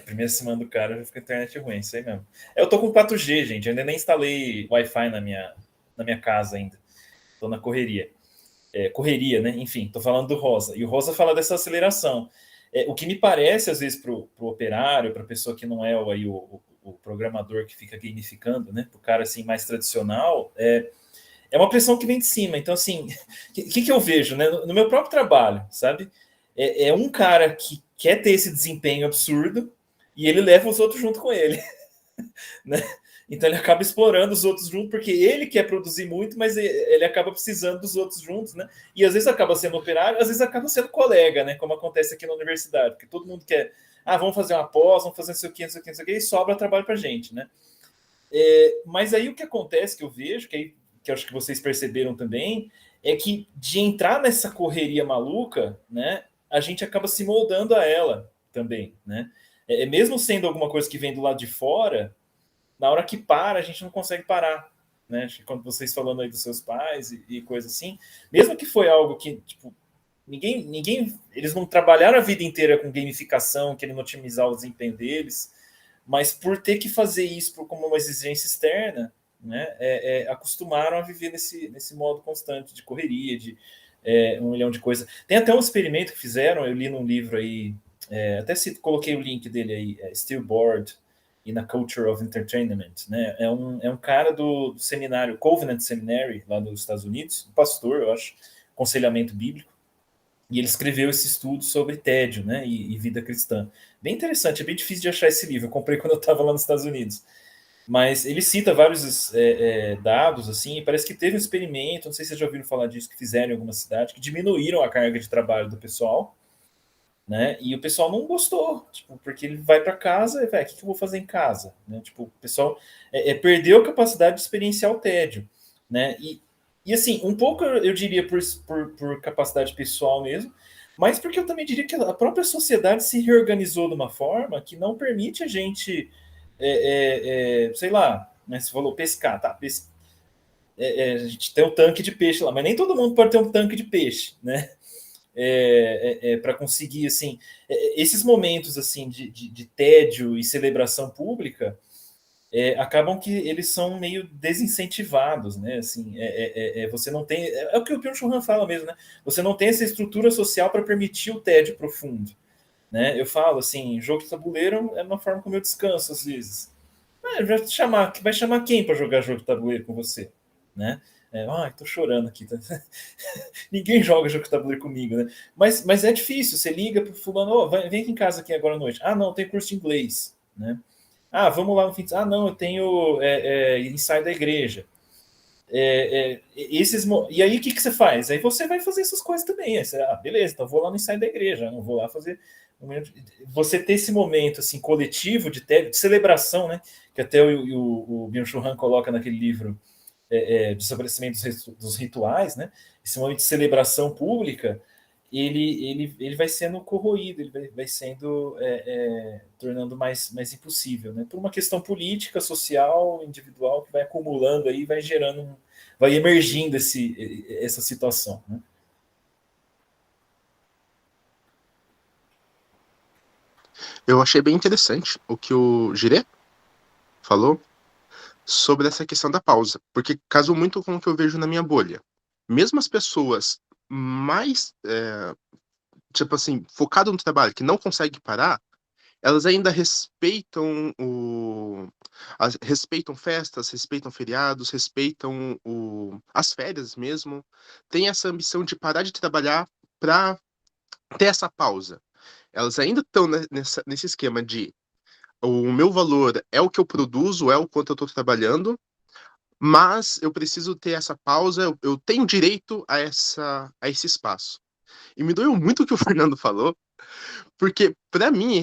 primeira semana do cara já fica a internet ruim, isso aí mesmo. Eu tô com 4G, gente, eu ainda nem instalei Wi-Fi na minha casa ainda, tô na correria. Correria, né? Enfim, tô falando do Rosa. E o Rosa fala dessa aceleração. O que me parece, às vezes, para o operário, para a pessoa que não é o programador que fica gamificando, né? Para o cara assim, mais tradicional, é uma pressão que vem de cima. Então, assim, o que eu vejo, né? No meu próprio trabalho, sabe? É um cara que quer ter esse desempenho absurdo e ele leva os outros junto com ele. Né? Então ele acaba explorando os outros juntos, porque ele quer produzir muito, mas ele acaba precisando dos outros juntos, né? E às vezes acaba sendo operário, às vezes acaba sendo colega, né? Como acontece aqui na universidade, porque todo mundo quer, vamos fazer uma pós, vamos fazer não sei o que, não sei o que, não sei o que, e sobra trabalho pra gente, né? Mas aí o que acontece, que eu vejo, que eu acho que vocês perceberam também, é que de entrar nessa correria maluca, né? A gente acaba se moldando a ela também, né? Mesmo sendo alguma coisa que vem do lado de fora, na hora que para, a gente não consegue parar, né? Quando vocês falando aí dos seus pais e coisa assim, mesmo que foi algo que, tipo, eles não trabalharam a vida inteira com gamificação, querendo otimizar o desempenho deles, mas por ter que fazer isso como uma exigência externa, né, acostumaram a viver nesse modo constante de correria, de um milhão de coisas. Tem até um experimento que fizeram, eu li num livro aí, coloquei o link dele aí, Still Bored in a Culture of Entertainment, né? É um cara do seminário Covenant Seminary, lá nos Estados Unidos, um pastor, eu acho, aconselhamento bíblico, e ele escreveu esse estudo sobre tédio, né, e vida cristã. Bem interessante, é bem difícil de achar esse livro, eu comprei quando eu estava lá nos Estados Unidos. Mas ele cita vários dados, assim, e parece que teve um experimento, não sei se vocês já ouviram falar disso, que fizeram em alguma cidade, que diminuíram a carga de trabalho do pessoal, né? E o pessoal não gostou, tipo, porque ele vai para casa e vai, o que eu vou fazer em casa? Né? Tipo, o pessoal perdeu a capacidade de experienciar o tédio, né? E assim, um pouco eu diria por capacidade pessoal mesmo, mas porque eu também diria que a própria sociedade se reorganizou de uma forma que não permite a gente, sei lá, né, você falou pescar, tá? A gente tem um tanque de peixe lá, mas nem todo mundo pode ter um tanque de peixe, né? Para conseguir, assim, esses momentos assim de tédio e celebração pública acabam que eles são meio desincentivados, né? Assim, você não tem, o que o Byung-Chul Han fala mesmo, né? Você não tem essa estrutura social para permitir o tédio profundo, né? Eu falo assim, jogo de tabuleiro é uma forma como eu descanso às vezes. Vai chamar quem para jogar jogo de tabuleiro com você, né? Tô chorando aqui. Tá? Ninguém joga jogo de tabuleiro comigo, né? Mas é difícil. Você liga para o fulano, vem aqui em casa aqui agora à noite. Ah, não, tem curso de inglês, né? Ah, vamos lá no fim de semana. Ah, não, eu tenho ensaio da igreja. E aí, o que você faz? Aí você vai fazer essas coisas também. Aí você, beleza, então vou lá no ensaio da igreja. Não vou lá fazer... Você ter esse momento assim, coletivo de celebração, né? Que até o Byung-Chul Han coloca naquele livro de estabelecimento dos rituais, né? Esse momento de celebração pública, ele vai sendo corroído, ele vai sendo tornando mais impossível, né? Por uma questão política, social, individual, que vai acumulando aí, vai gerando, vai emergindo essa situação, né? Eu achei bem interessante o que o Girê falou sobre essa questão da pausa, porque casou muito com o que eu vejo na minha bolha. Mesmo as pessoas mais, tipo assim, focadas no trabalho, que não conseguem parar, elas ainda respeitam respeitam festas, respeitam feriados, respeitam as férias mesmo. Tem essa ambição de parar de trabalhar para ter essa pausa. Elas ainda estão nesse esquema de o meu valor é o que eu produzo, é o quanto eu estou trabalhando, mas eu preciso ter essa pausa, eu tenho direito a esse espaço. E me doeu muito o que o Fernando falou, porque para mim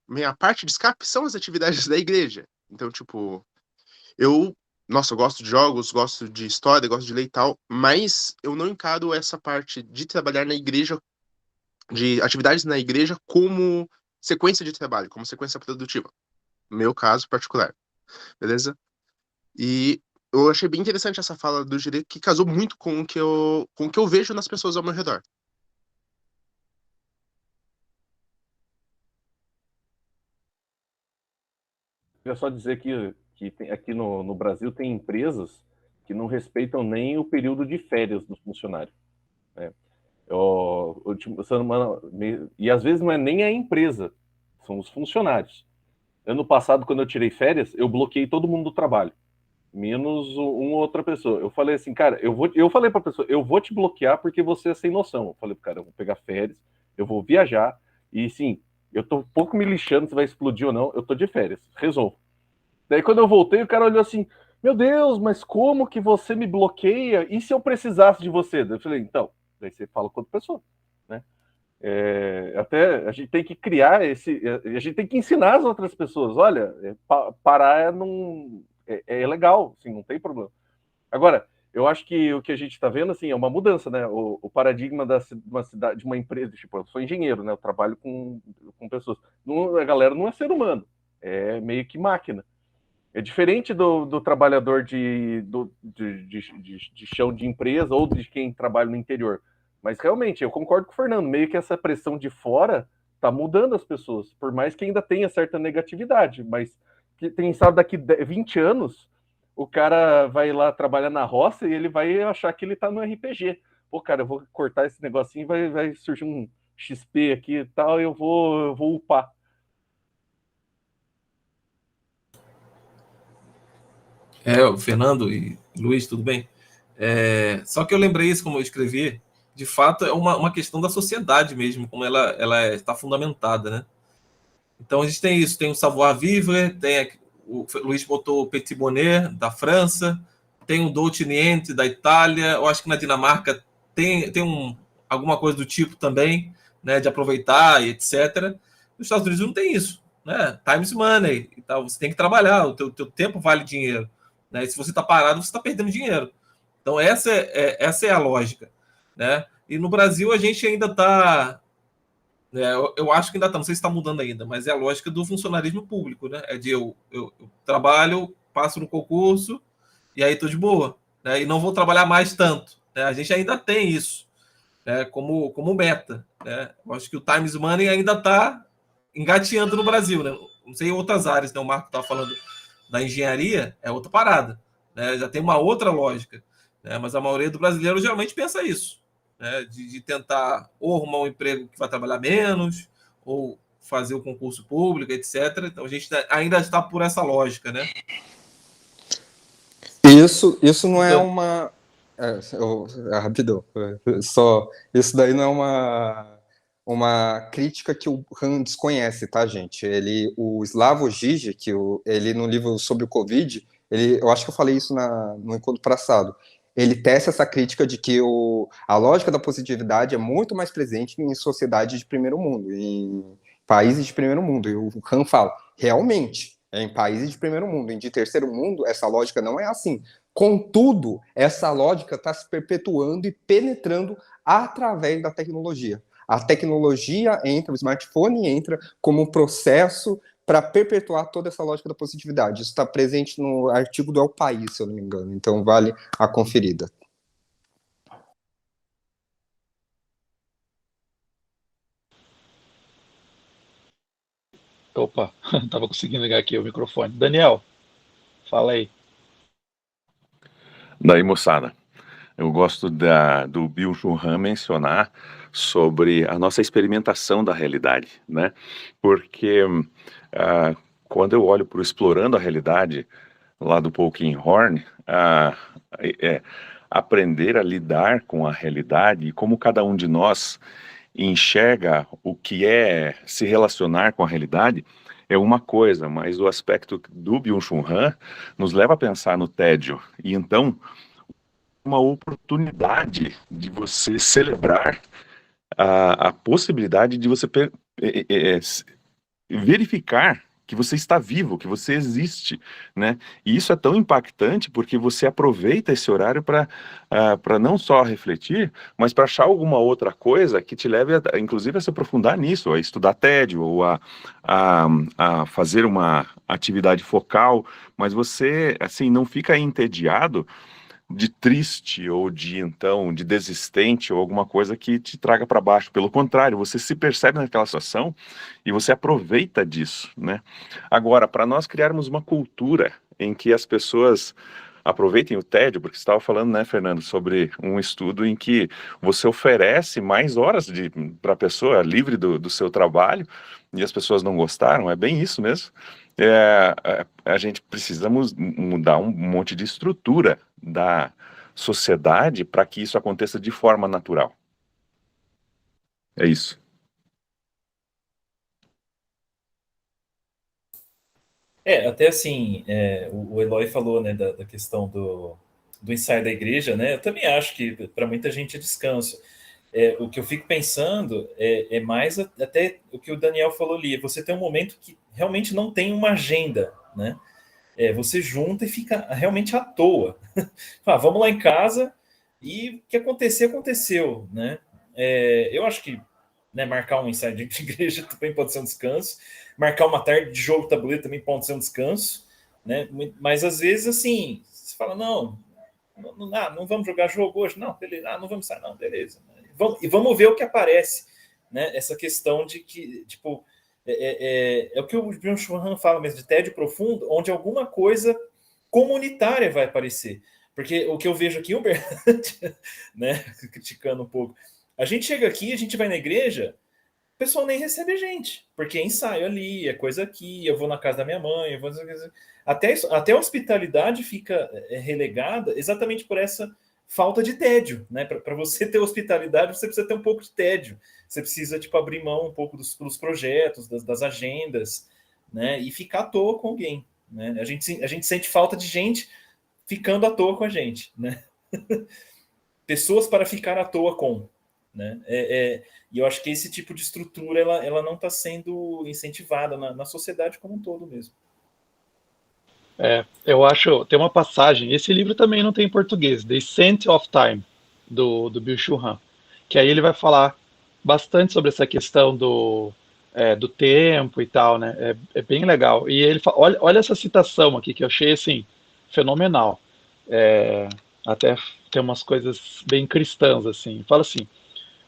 minha parte de escape são as atividades da igreja. Então, tipo, nossa, eu gosto de jogos, gosto de história, gosto de ler e tal, mas eu não encaro essa parte de trabalhar na igreja, de atividades na igreja como sequência de trabalho, como sequência produtiva. No meu caso particular, beleza? E eu achei bem interessante essa fala do Girê, que casou muito com o que eu vejo nas pessoas ao meu redor. Eu só dizer que aqui no Brasil tem empresas que não respeitam nem o período de férias do funcionário, né? E às vezes não é nem a empresa, são os funcionários. Ano passado, quando eu tirei férias, eu bloqueei todo mundo do trabalho, menos uma outra pessoa. Eu falei assim, cara, eu falei pra pessoa, eu vou te bloquear porque você é sem noção. Eu falei pro cara, eu vou pegar férias, eu vou viajar, e sim, eu tô um pouco me lixando se vai explodir ou não, eu tô de férias, resolvo. Daí quando eu voltei, o cara olhou assim, meu Deus, mas como que você me bloqueia? E se eu precisasse de você? Eu falei, então, daí você fala com outra pessoa, né? Até a gente tem que criar a gente tem que ensinar as outras pessoas, olha, parar é legal, assim, não tem problema. Agora, eu acho que o que a gente está vendo assim é uma mudança, né? O paradigma uma cidade, de uma empresa, tipo, eu sou engenheiro, né? Eu trabalho com pessoas. A galera não é ser humano, é meio que máquina. É diferente do trabalhador de chão de empresa ou de quem trabalha no interior. Mas realmente, eu concordo com o Fernando, meio que essa pressão de fora tá mudando as pessoas, por mais que ainda tenha certa negatividade, mas quem sabe daqui 20 anos o cara vai lá trabalhar na roça e ele vai achar que ele tá no RPG. Pô, cara, eu vou cortar esse negocinho, vai surgir um XP aqui e tal, e eu vou upar. O Fernando e Luiz, tudo bem? Só que eu lembrei isso, como eu escrevi, de fato é uma questão da sociedade mesmo, como ela está fundamentada, né? Então a gente tem isso, tem o savoir-vivre, o Luiz botou o Petit Bonnet, da França, tem o Dolce Niente, da Itália, eu acho que na Dinamarca tem alguma coisa do tipo também, né, de aproveitar e etc. Nos Estados Unidos não tem isso, né? Times money e tal, você tem que trabalhar, o teu tempo vale dinheiro, né? E se você está parado, você está perdendo dinheiro. Então essa é a lógica, né? E no Brasil a gente ainda está... eu acho que ainda está, não sei se está mudando ainda, mas é a lógica do funcionarismo público, né? É de eu trabalho, passo no concurso e aí estou de boa, né? E não vou trabalhar mais tanto, né? A gente ainda tem isso, né? Como meta, né? Eu acho que o Times Money ainda está engateando no Brasil, né? Não sei em outras áreas, né? O Marco estava falando da engenharia, é outra parada, né? Já tem uma outra lógica, né? Mas a maioria do brasileiro geralmente pensa isso, né, de tentar ou arrumar um emprego que vai trabalhar menos, ou fazer o concurso público, etc. Então a gente ainda está por essa lógica, né? Isso não é uma... rapidão. Isso daí não é uma crítica que o Han desconhece, tá, gente? O Slavoj Žižek, ele no livro sobre o Covid, eu acho que eu falei isso no encontro passado, ele tece essa crítica de que a lógica da positividade é muito mais presente em sociedades de primeiro mundo, em países de primeiro mundo. E o Han fala, realmente, em países de primeiro mundo, em de terceiro mundo, essa lógica não é assim. Contudo, essa lógica está se perpetuando e penetrando através da tecnologia. A tecnologia entra, o smartphone entra como um processo para perpetuar toda essa lógica da positividade. Isso está presente no artigo do El País, se eu não me engano. Então, vale a conferida. Opa, estava conseguindo ligar aqui o microfone. Daniel, fala aí. Daí, moçada, eu gosto do Byung-Chul Han mencionar sobre a nossa experimentação da realidade, né? Porque quando eu olho para o Explorando a Realidade, lá do Paul Kinghorn, aprender a lidar com a realidade e como cada um de nós enxerga o que é se relacionar com a realidade é uma coisa, mas o aspecto do Byung-Chul Han nos leva a pensar no tédio. E então, uma oportunidade de você celebrar a possibilidade de você verificar que você está vivo, que você existe, né? E isso é tão impactante porque você aproveita esse horário para não só refletir, mas para achar alguma outra coisa que te leve, inclusive, a se aprofundar nisso, a estudar tédio ou a fazer uma atividade focal, mas você, assim, não fica entediado de triste ou de desistente ou alguma coisa que te traga para baixo. Pelo contrário, você se percebe naquela situação e você aproveita disso, né? Agora, para nós criarmos uma cultura em que as pessoas aproveitem o tédio, porque você estava falando, né, Fernando, sobre um estudo em que você oferece mais horas para a pessoa livre do seu trabalho e as pessoas não gostaram, é bem isso mesmo. A gente precisa mudar um monte de estrutura da sociedade para que isso aconteça de forma natural. É isso. Até assim, o Eloy falou, né, da questão do ensaio da igreja, né? Eu também acho que para muita gente é descanso. O que eu fico pensando é mais até o que o Daniel falou ali. Você tem um momento que realmente não tem uma agenda, né? Você junta e fica realmente à toa. Vamos lá em casa e o que acontecer, aconteceu, né? Eu acho que, né, marcar um ensaio de igreja também pode ser um descanso. Marcar uma tarde de jogo tabuleiro também pode ser um descanso, né? Mas às vezes, assim, você fala, não vamos jogar jogo hoje, não, beleza, não vamos sair, não, beleza. vamos ver o que aparece, né? Essa questão de que, tipo, é o que o Byung-Chul Han fala mesmo, de tédio profundo, onde alguma coisa comunitária vai aparecer. Porque o que eu vejo aqui, né, criticando um pouco, a gente chega aqui, a gente vai na igreja, o pessoal nem recebe a gente, porque é ensaio ali, é coisa aqui, eu vou na casa da minha mãe, eu vou... até a hospitalidade fica relegada exatamente por essa falta de tédio, né? Para você ter hospitalidade, você precisa ter um pouco de tédio, você precisa, tipo, abrir mão um pouco dos projetos, das agendas, né? E ficar à toa com alguém, né? A gente sente falta de gente ficando à toa com a gente, né? Pessoas para ficar à toa com, né? E eu acho que esse tipo de estrutura ela não está sendo incentivada na sociedade como um todo mesmo. Eu acho, tem uma passagem, esse livro também não tem em português, The Scent of Time, do Byung-Chul Han, que aí ele vai falar bastante sobre essa questão do tempo e tal, né? É bem legal. E ele fala, olha essa citação aqui que eu achei assim fenomenal. Até tem umas coisas bem cristãs assim. Fala assim: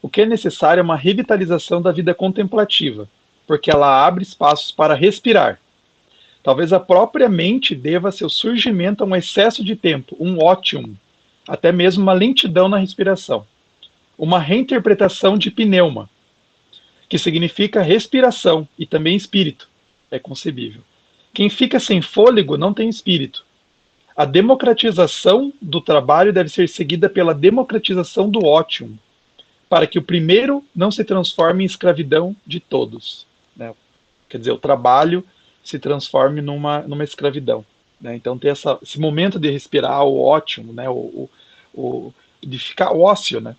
o que é necessário é uma revitalização da vida contemplativa, porque ela abre espaços para respirar. Talvez a própria mente deva seu surgimento a um excesso de tempo, um ótium, até mesmo uma lentidão na respiração. Uma reinterpretação de pneuma, que significa respiração e também espírito. É concebível. Quem fica sem fôlego não tem espírito. A democratização do trabalho deve ser seguida pela democratização do ótium, para que o primeiro não se transforme em escravidão de todos, né? Quer dizer, o trabalho se transforme numa escravidão, né? Então tem esse momento de respirar o ótimo, né? De ficar ócio, né?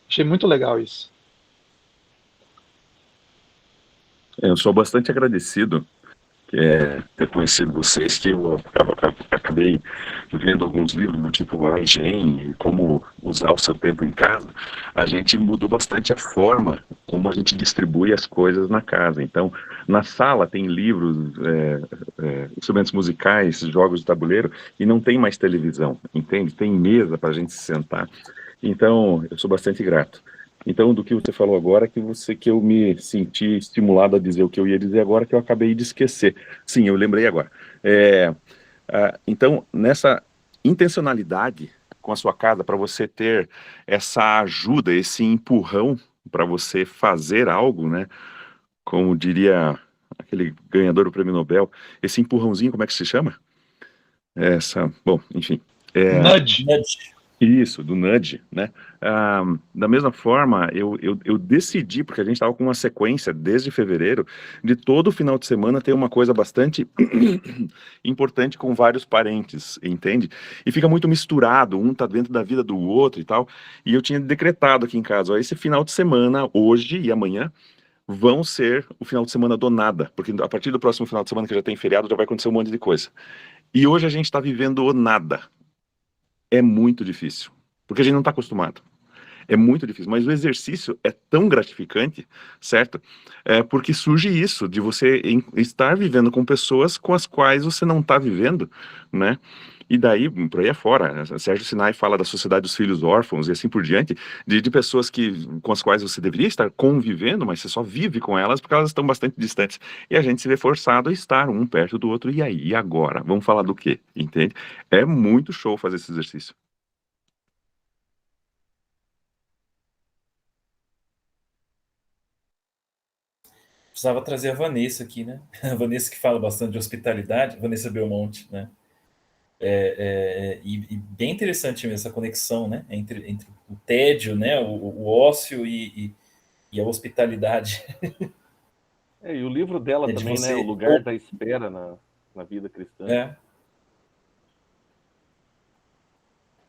Achei muito legal isso. Eu sou bastante agradecido ter conhecido vocês, que eu acabei vendo alguns livros do tipo A Higiene, como usar o seu tempo em casa. A gente mudou bastante a forma como a gente distribui as coisas na casa. Então, na sala tem livros, instrumentos musicais, jogos de tabuleiro, e não tem mais televisão, entende? Tem mesa para a gente se sentar. Então, eu sou bastante grato. Então, do que você falou agora, que eu me senti estimulado a dizer o que eu ia dizer agora, que eu acabei de esquecer. Sim, eu lembrei agora. Então, nessa intencionalidade com a sua casa, para você ter essa ajuda, esse empurrão para você fazer algo, né? Como diria aquele ganhador do Prêmio Nobel, esse empurrãozinho, como é que se chama? Bom, enfim. Nudge. Isso, do nudge, né? Da mesma forma, eu decidi, porque a gente estava com uma sequência desde fevereiro, de todo final de semana ter uma coisa bastante importante com vários parentes, entende? E fica muito misturado, um tá dentro da vida do outro e tal. E eu tinha decretado aqui em casa, ó, esse final de semana, hoje e amanhã, vão ser o final de semana do nada, porque a partir do próximo final de semana, que já tem feriado, já vai acontecer um monte de coisa. E hoje a gente está vivendo o nada. É muito difícil, porque a gente não está acostumado. É muito difícil, mas o exercício é tão gratificante, certo? Porque surge isso, de você estar vivendo com pessoas com as quais você não está vivendo, né? E daí, por aí afora, Sérgio Sinai fala da sociedade dos filhos órfãos e assim por diante, de pessoas com as quais você deveria estar convivendo, mas você só vive com elas porque elas estão bastante distantes. E a gente se vê forçado a estar um perto do outro. E aí, e agora? Vamos falar do quê? Entende? É muito show fazer esse exercício. Precisava trazer a Vanessa aqui, né? A Vanessa que fala bastante de hospitalidade, Vanessa Belmonte, né? E bem interessante mesmo essa conexão, né? Entre o tédio, né? O ócio e a hospitalidade. E o livro dela De também, você... né? O Lugar da Espera na Vida Cristã.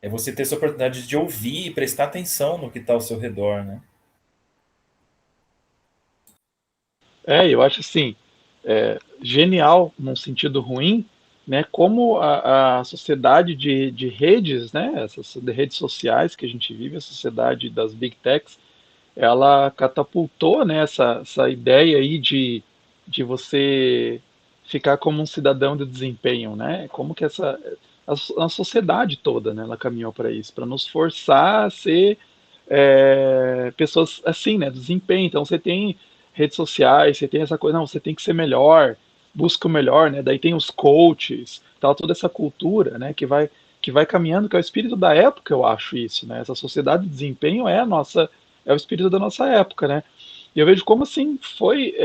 É você ter essa oportunidade de ouvir e prestar atenção no que está ao seu redor, né? Eu acho assim, genial num sentido ruim, né? Como a sociedade de redes, né? Essas de redes sociais que a gente vive, a sociedade das big techs, ela catapultou, né, essa ideia aí de você ficar como um cidadão de desempenho, né? Como que a sociedade toda, né, ela caminhou para isso, para nos forçar a ser pessoas assim, né, desempenho. Então você tem redes sociais, você tem essa coisa, não, você tem que ser melhor, busca o melhor, né? Daí tem os coaches, tal, toda essa cultura, né, que vai caminhando, que é o espírito da época, eu acho isso, né? Essa sociedade de desempenho é o espírito da nossa época, né? E eu vejo como assim foi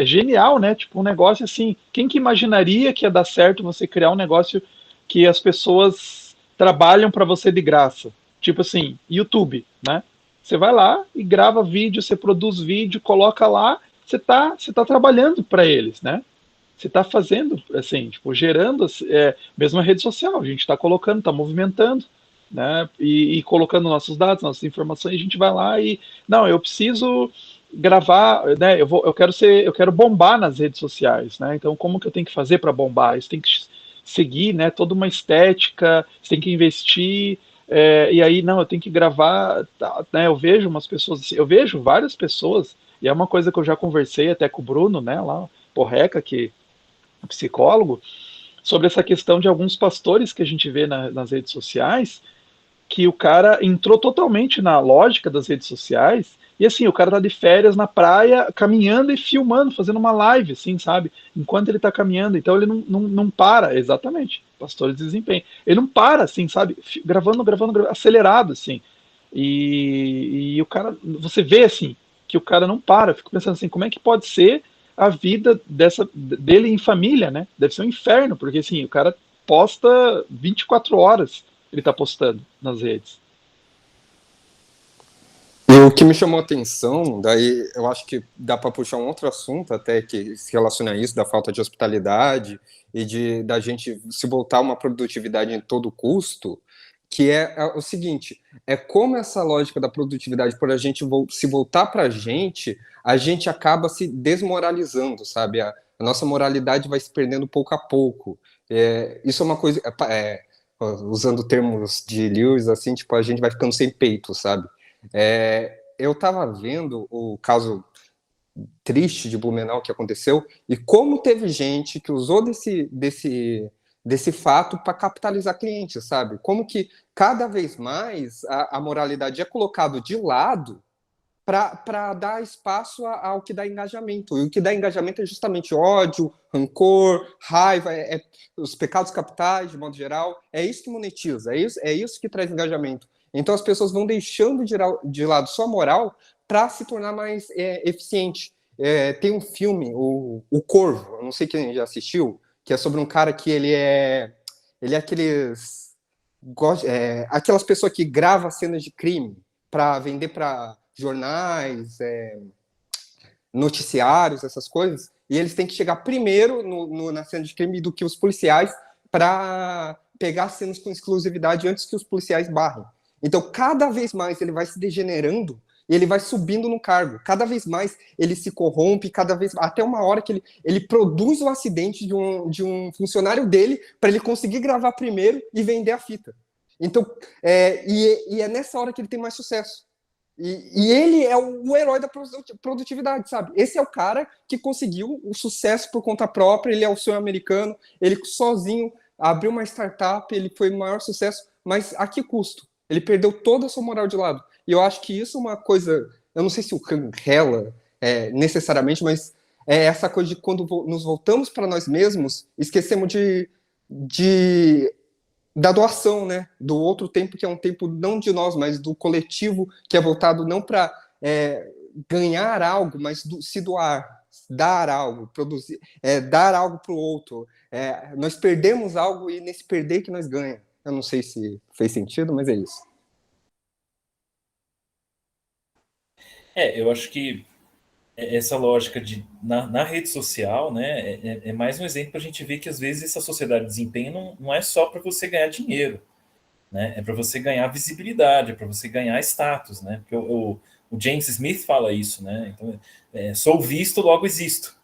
genial, né? Tipo um negócio assim, quem que imaginaria que ia dar certo você criar um negócio que as pessoas trabalham para você de graça? Tipo assim, YouTube, né? Você vai lá e grava vídeo, você produz vídeo, coloca lá, você tá trabalhando para eles, né? Você está fazendo, assim, tipo, gerando, mesmo a rede social, a gente está colocando, está movimentando, né? E colocando nossos dados, nossas informações, a gente vai lá e, não, eu preciso gravar, né? Eu quero bombar nas redes sociais, né? Então, como que eu tenho que fazer para bombar? Isso tem que seguir, né? Toda uma estética, você tem que investir. E aí, não, eu tenho que gravar, tá, né? Eu vejo umas pessoas, assim, eu vejo várias pessoas, e é uma coisa que eu já conversei até com o Bruno, né? Lá, Porreca, que psicólogo, sobre essa questão de alguns pastores que a gente vê nas redes sociais, que o cara entrou totalmente na lógica das redes sociais, e assim, o cara tá de férias na praia, caminhando e filmando, fazendo uma live, assim, sabe? Enquanto ele tá caminhando, então ele não para, exatamente, pastores de desempenho. Ele não para, assim, sabe? Gravando, acelerado, assim. E o cara, você vê, assim, que o cara não para. Eu fico pensando assim, como é que pode ser a vida dele em família, né? Deve ser um inferno, porque assim, o cara posta 24 horas, ele tá postando nas redes. E o que me chamou a atenção, daí eu acho que dá para puxar um outro assunto até que se relaciona a isso, da falta de hospitalidade e da gente se voltar a uma produtividade em todo custo, que é o seguinte, é como essa lógica da produtividade, por a gente se voltar para a gente acaba se desmoralizando, sabe? A nossa moralidade vai se perdendo pouco a pouco. Isso é uma coisa, usando termos de Lewis, assim, tipo, a gente vai ficando sem peito, sabe? Eu estava vendo o caso triste de Blumenau que aconteceu e como teve gente que usou desse fato para capitalizar clientes, sabe? Como que cada vez mais a moralidade é colocado de lado para dar espaço ao que dá engajamento. E o que dá engajamento é justamente ódio, rancor, raiva, os pecados capitais, de modo geral. É isso que monetiza, é isso que traz engajamento. Então as pessoas vão deixando de lado sua moral para se tornar mais eficiente. Tem um filme, o Corvo, eu não sei quem já assistiu, que é sobre um cara que ele é aquelas pessoas que gravam cenas de crime para vender para jornais, noticiários, essas coisas, e eles têm que chegar primeiro na cena de crime do que os policiais para pegar cenas com exclusividade antes que os policiais barrem. Então, cada vez mais ele vai se degenerando e ele vai subindo no cargo. Cada vez mais ele se corrompe, até uma hora que ele produz o acidente de um funcionário dele para ele conseguir gravar primeiro e vender a fita. Então, é nessa hora que ele tem mais sucesso. E ele é o herói da produtividade, sabe? Esse é o cara que conseguiu o sucesso por conta própria, ele é o sonho americano, ele sozinho abriu uma startup, ele foi o maior sucesso, mas a que custo? Ele perdeu toda a sua moral de lado. E eu acho que isso é uma coisa, eu não sei se o Khan rela necessariamente, mas é essa coisa de quando nos voltamos para nós mesmos, esquecemos da doação, né? Do outro tempo que é um tempo não de nós, mas do coletivo, que é voltado não para ganhar algo, mas se doar, dar algo, produzir, dar algo para o outro. Nós perdemos algo e nesse perder que nós ganhamos. Eu não sei se fez sentido, mas é isso. Eu acho que essa lógica na rede social, né, é mais um exemplo para a gente ver que às vezes essa sociedade de desempenho não é só para você ganhar dinheiro, né? É para você ganhar visibilidade, é para você ganhar status, né? Porque o James Smith fala isso, né? Então, sou visto, logo existo.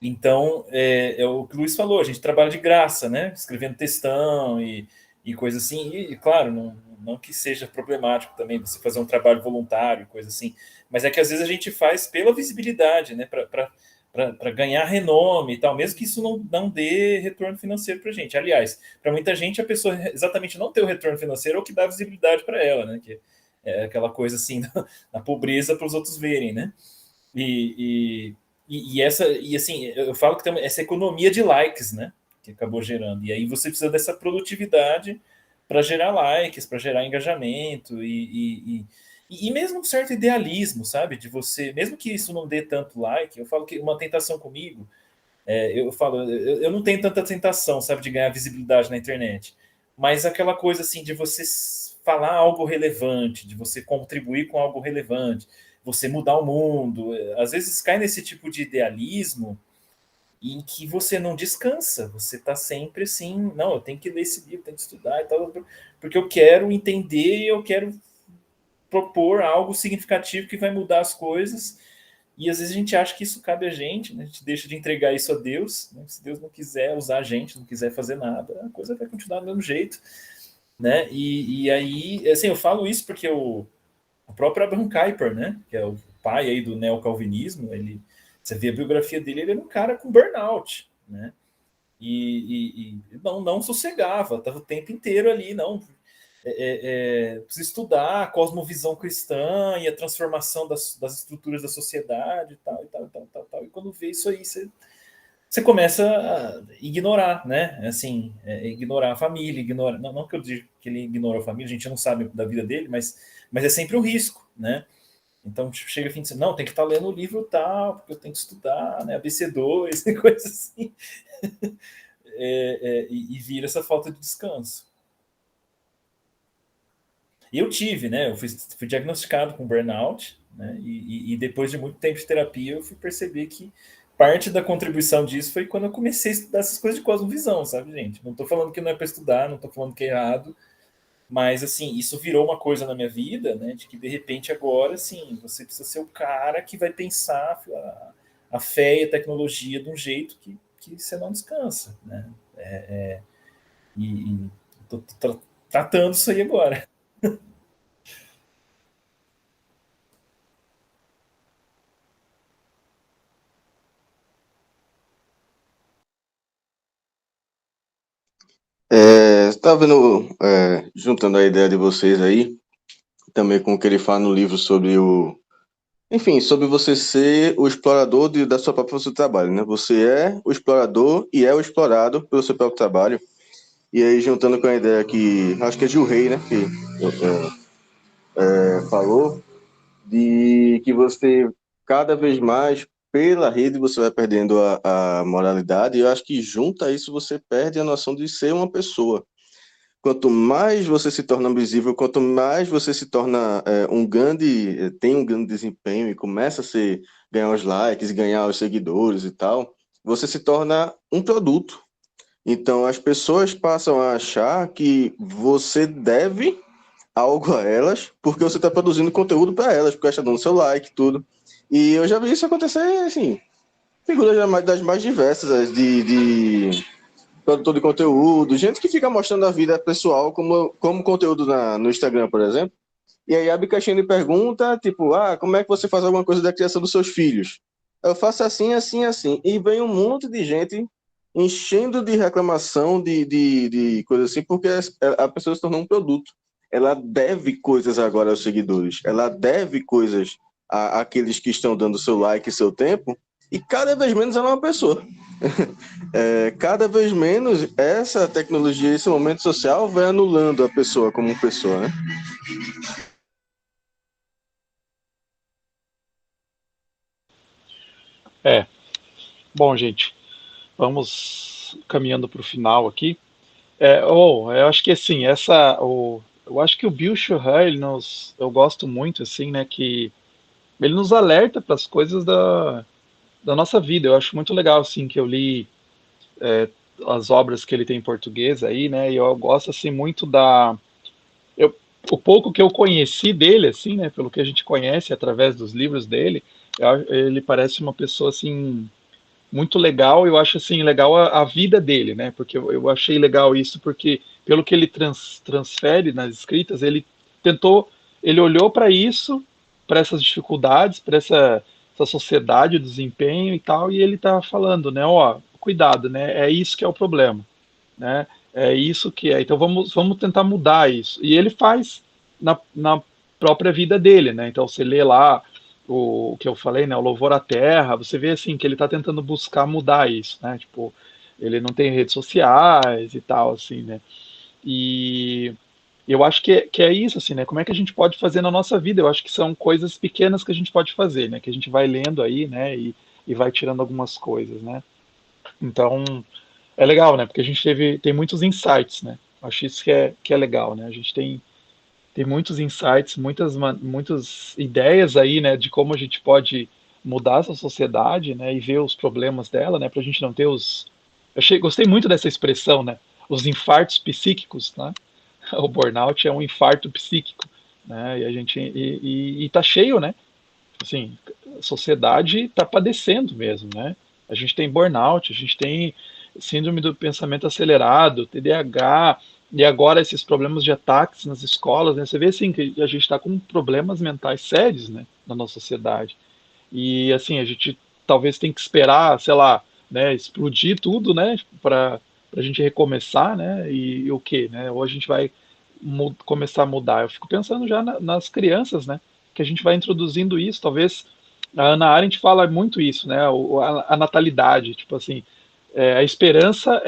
Então, é o que o Luiz falou, a gente trabalha de graça, né? Escrevendo textão e coisa assim. E claro, não que seja problemático também você fazer um trabalho voluntário, coisa assim, mas é que às vezes a gente faz pela visibilidade, né? Para ganhar renome e tal, mesmo que isso não dê retorno financeiro para a gente. Aliás, para muita gente, a pessoa exatamente não ter o retorno financeiro é o que dá visibilidade para ela, né? Que É aquela coisa assim, na pobreza para os outros verem, né? E assim, eu falo que tem essa economia de likes, né? Que acabou gerando. E aí você precisa dessa produtividade para gerar likes, para gerar engajamento e mesmo um certo idealismo, sabe? De você, mesmo que isso não dê tanto like, eu falo que uma tentação comigo, eu falo, eu não tenho tanta tentação, sabe, de ganhar visibilidade na internet, mas aquela coisa assim de você falar algo relevante, de você contribuir com algo relevante, você mudar o mundo, às vezes cai nesse tipo de idealismo em que você não descansa, você está sempre assim, não, eu tenho que ler esse livro, tenho que estudar e tal, porque eu quero entender e eu quero propor algo significativo que vai mudar as coisas, e às vezes a gente acha que isso cabe a gente, né? A gente deixa de entregar isso a Deus, né? Se Deus não quiser usar a gente, não quiser fazer nada, a coisa vai continuar do mesmo jeito, né? E aí, assim, eu falo isso porque o próprio Abraham Kuyper, né, que é o pai aí do neocalvinismo, você vê a biografia dele, ele era um cara com burnout, né? E não sossegava, estava o tempo inteiro ali, não. Precisa estudar a cosmovisão cristã e a transformação das estruturas da sociedade e tal, e tal, e tal, tal, tal. E quando vê isso aí, você começa a ignorar, né? Assim, ignorar a família, ignorar. Não que eu diga que ele ignorou a família, a gente não sabe da vida dele, mas é sempre um risco, né? Então chega a fim de semana, não, tem que estar lendo o livro tal, porque eu tenho que estudar, né? ABC2 e coisas assim. E vira essa falta de descanso. Eu tive, né? Eu fui diagnosticado com burnout, né? E depois de muito tempo de terapia, eu fui perceber que parte da contribuição disso foi quando eu comecei a estudar essas coisas de cosmovisão, sabe, gente? Não estou falando que não é para estudar, não estou falando que é errado, mas, assim, isso virou uma coisa na minha vida, né? De que, de repente, agora, assim, você precisa ser o cara que vai pensar a fé e a tecnologia de um jeito que você não descansa, né? Estou tratando isso aí agora. Tá vendo, juntando a ideia de vocês aí, também com o que ele fala no livro sobre enfim, sobre você ser o explorador da sua própria força de trabalho, né? Você é o explorador e é o explorado pelo seu próprio trabalho. E aí, juntando com a ideia que, acho que é Gil Rei, né? Que falou, de que você, cada vez mais, pela rede, você vai perdendo a moralidade. E eu acho que junto a isso, você perde a noção de ser uma pessoa. Quanto mais você se torna visível, quanto mais você se torna tem um grande desempenho e começa ganhar os likes, ganhar os seguidores e tal, você se torna um produto. Então as pessoas passam a achar que você deve algo a elas porque você está produzindo conteúdo para elas, porque está dando seu like, tudo. E eu já vi isso acontecer, assim, figuras das mais diversas, de produtor de conteúdo, gente que fica mostrando a vida pessoal como conteúdo no Instagram, por exemplo. E aí abre caixinha de pergunta, tipo, como é que você faz alguma coisa da criação dos seus filhos? Eu faço assim, assim, assim. E vem um monte de gente enchendo de reclamação, de coisa assim, porque a pessoa se tornou um produto. Ela deve coisas agora aos seguidores. Ela deve coisas àqueles que estão dando seu like e seu tempo. E cada vez menos ela é uma pessoa. Cada vez menos essa tecnologia, esse momento social vai anulando a pessoa como pessoa, né? Bom, gente, vamos caminhando para o final aqui. Eu acho que assim, eu acho que o Bill Churran, eu gosto muito assim, né, que ele nos alerta para as coisas da nossa vida. Eu acho muito legal assim que eu li as obras que ele tem em português aí, né, e eu gosto assim muito o pouco que eu conheci dele, assim, né, pelo que a gente conhece através dos livros dele, ele parece uma pessoa assim muito legal. Eu acho assim legal a vida dele, né? Porque eu achei legal isso porque pelo que ele transfere nas escritas, ele olhou para isso, para essas dificuldades, para essa sociedade, o desempenho e tal, e ele tá falando, né? Ó, cuidado, né? É isso que é o problema, né? É isso que é. Então vamos tentar mudar isso. E ele faz na própria vida dele, né? Então você lê lá o que eu falei, né? O Louvor à Terra, você vê assim que ele está tentando buscar mudar isso, né? Tipo, ele não tem redes sociais e tal, assim, né? E eu acho que é isso, assim, né? Como é que a gente pode fazer na nossa vida? Eu acho que são coisas pequenas que a gente pode fazer, né? Que a gente vai lendo aí, né? E vai tirando algumas coisas, né? Então, é legal, né? Porque a gente tem muitos insights, né? Acho isso que é legal, né? A gente tem muitos insights, muitas ideias aí, né? De como a gente pode mudar essa sociedade, né? E ver os problemas dela, né? Para a gente não ter os... Gostei muito dessa expressão, né? Os infartos psíquicos, né? O burnout é um infarto psíquico, né? E tá cheio, né? Assim, a sociedade está padecendo mesmo, né? A gente tem burnout, a gente tem síndrome do pensamento acelerado, TDAH, e agora esses problemas de ataques nas escolas, né? Você vê assim que a gente está com problemas mentais sérios, né, na nossa sociedade. E assim, a gente talvez tem que esperar, sei lá, né, explodir tudo, né, para a gente recomeçar, né? E o que, né? Ou a gente vai começar a mudar. Eu fico pensando já nas crianças, né? Que a gente vai introduzindo isso. Talvez a Hannah Arendt fala muito isso, né? A natalidade, tipo assim, a esperança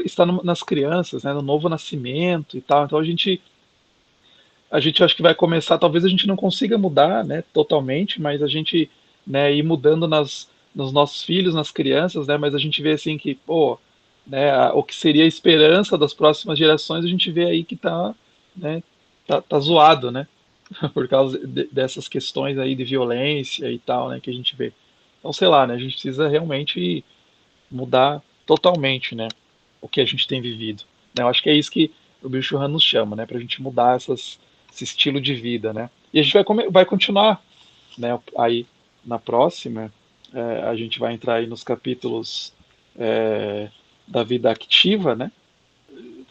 está nas crianças, né? No novo nascimento e tal. Então a gente acho que vai começar. Talvez a gente não consiga mudar, né? Totalmente, mas a gente, né? Ir mudando nos nossos filhos, nas crianças, né? Mas a gente vê assim que, pô, né? O que seria a esperança das próximas gerações, a gente vê aí que tá, né? Tá zoado, né? Por causa dessas questões aí de violência e tal, né, que a gente vê. Então, sei lá, né, a gente precisa realmente mudar totalmente, né, o que a gente tem vivido. Né? Eu acho que é isso que o Bill Churran nos chama, né, para a gente mudar esse estilo de vida, né. E a gente vai continuar, né, aí na próxima, a gente vai entrar aí nos capítulos da vida ativa, né,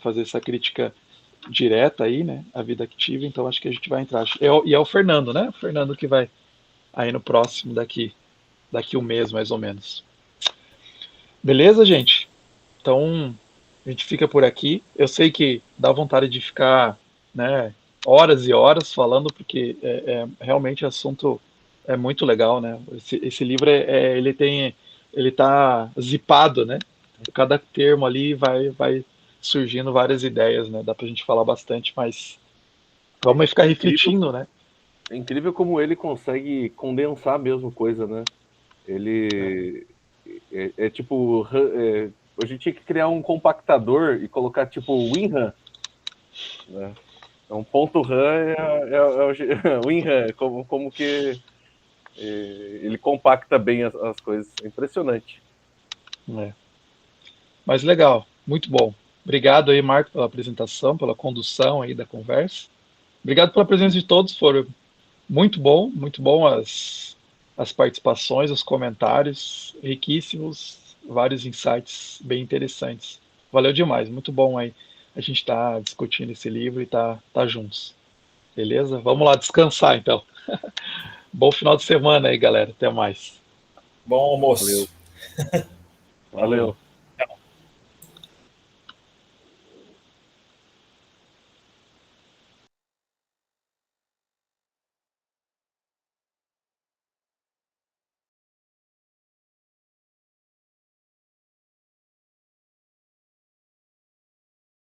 fazer essa crítica direta aí, né, a vida ativa, então acho que a gente vai entrar. E é o Fernando, né? O Fernando que vai aí no próximo, daqui um mês, mais ou menos. Beleza, gente? Então, a gente fica por aqui. Eu sei que dá vontade de ficar, né, horas e horas falando, porque realmente o assunto é muito legal, né? Esse livro, ele tá zipado, né? Cada termo ali vai surgindo várias ideias, né? Dá pra gente falar bastante, mas vamos ficar refletindo, né? É incrível como ele consegue condensar mesmo coisa, né? Ele tipo. A gente tinha que criar um compactador e colocar tipo WinRAR, né? Então, ponto RAM o WinRAR, como que ele compacta bem as coisas. É impressionante. É. Mas legal, muito bom. Obrigado aí, Marco, pela apresentação, pela condução aí da conversa. Obrigado pela presença de todos, foram muito bom as participações, os comentários, riquíssimos, vários insights bem interessantes. Valeu demais, muito bom aí a gente estar discutindo esse livro e tá juntos. Beleza? Vamos lá descansar então. Bom final de semana aí, galera. Até mais. Bom almoço. Valeu.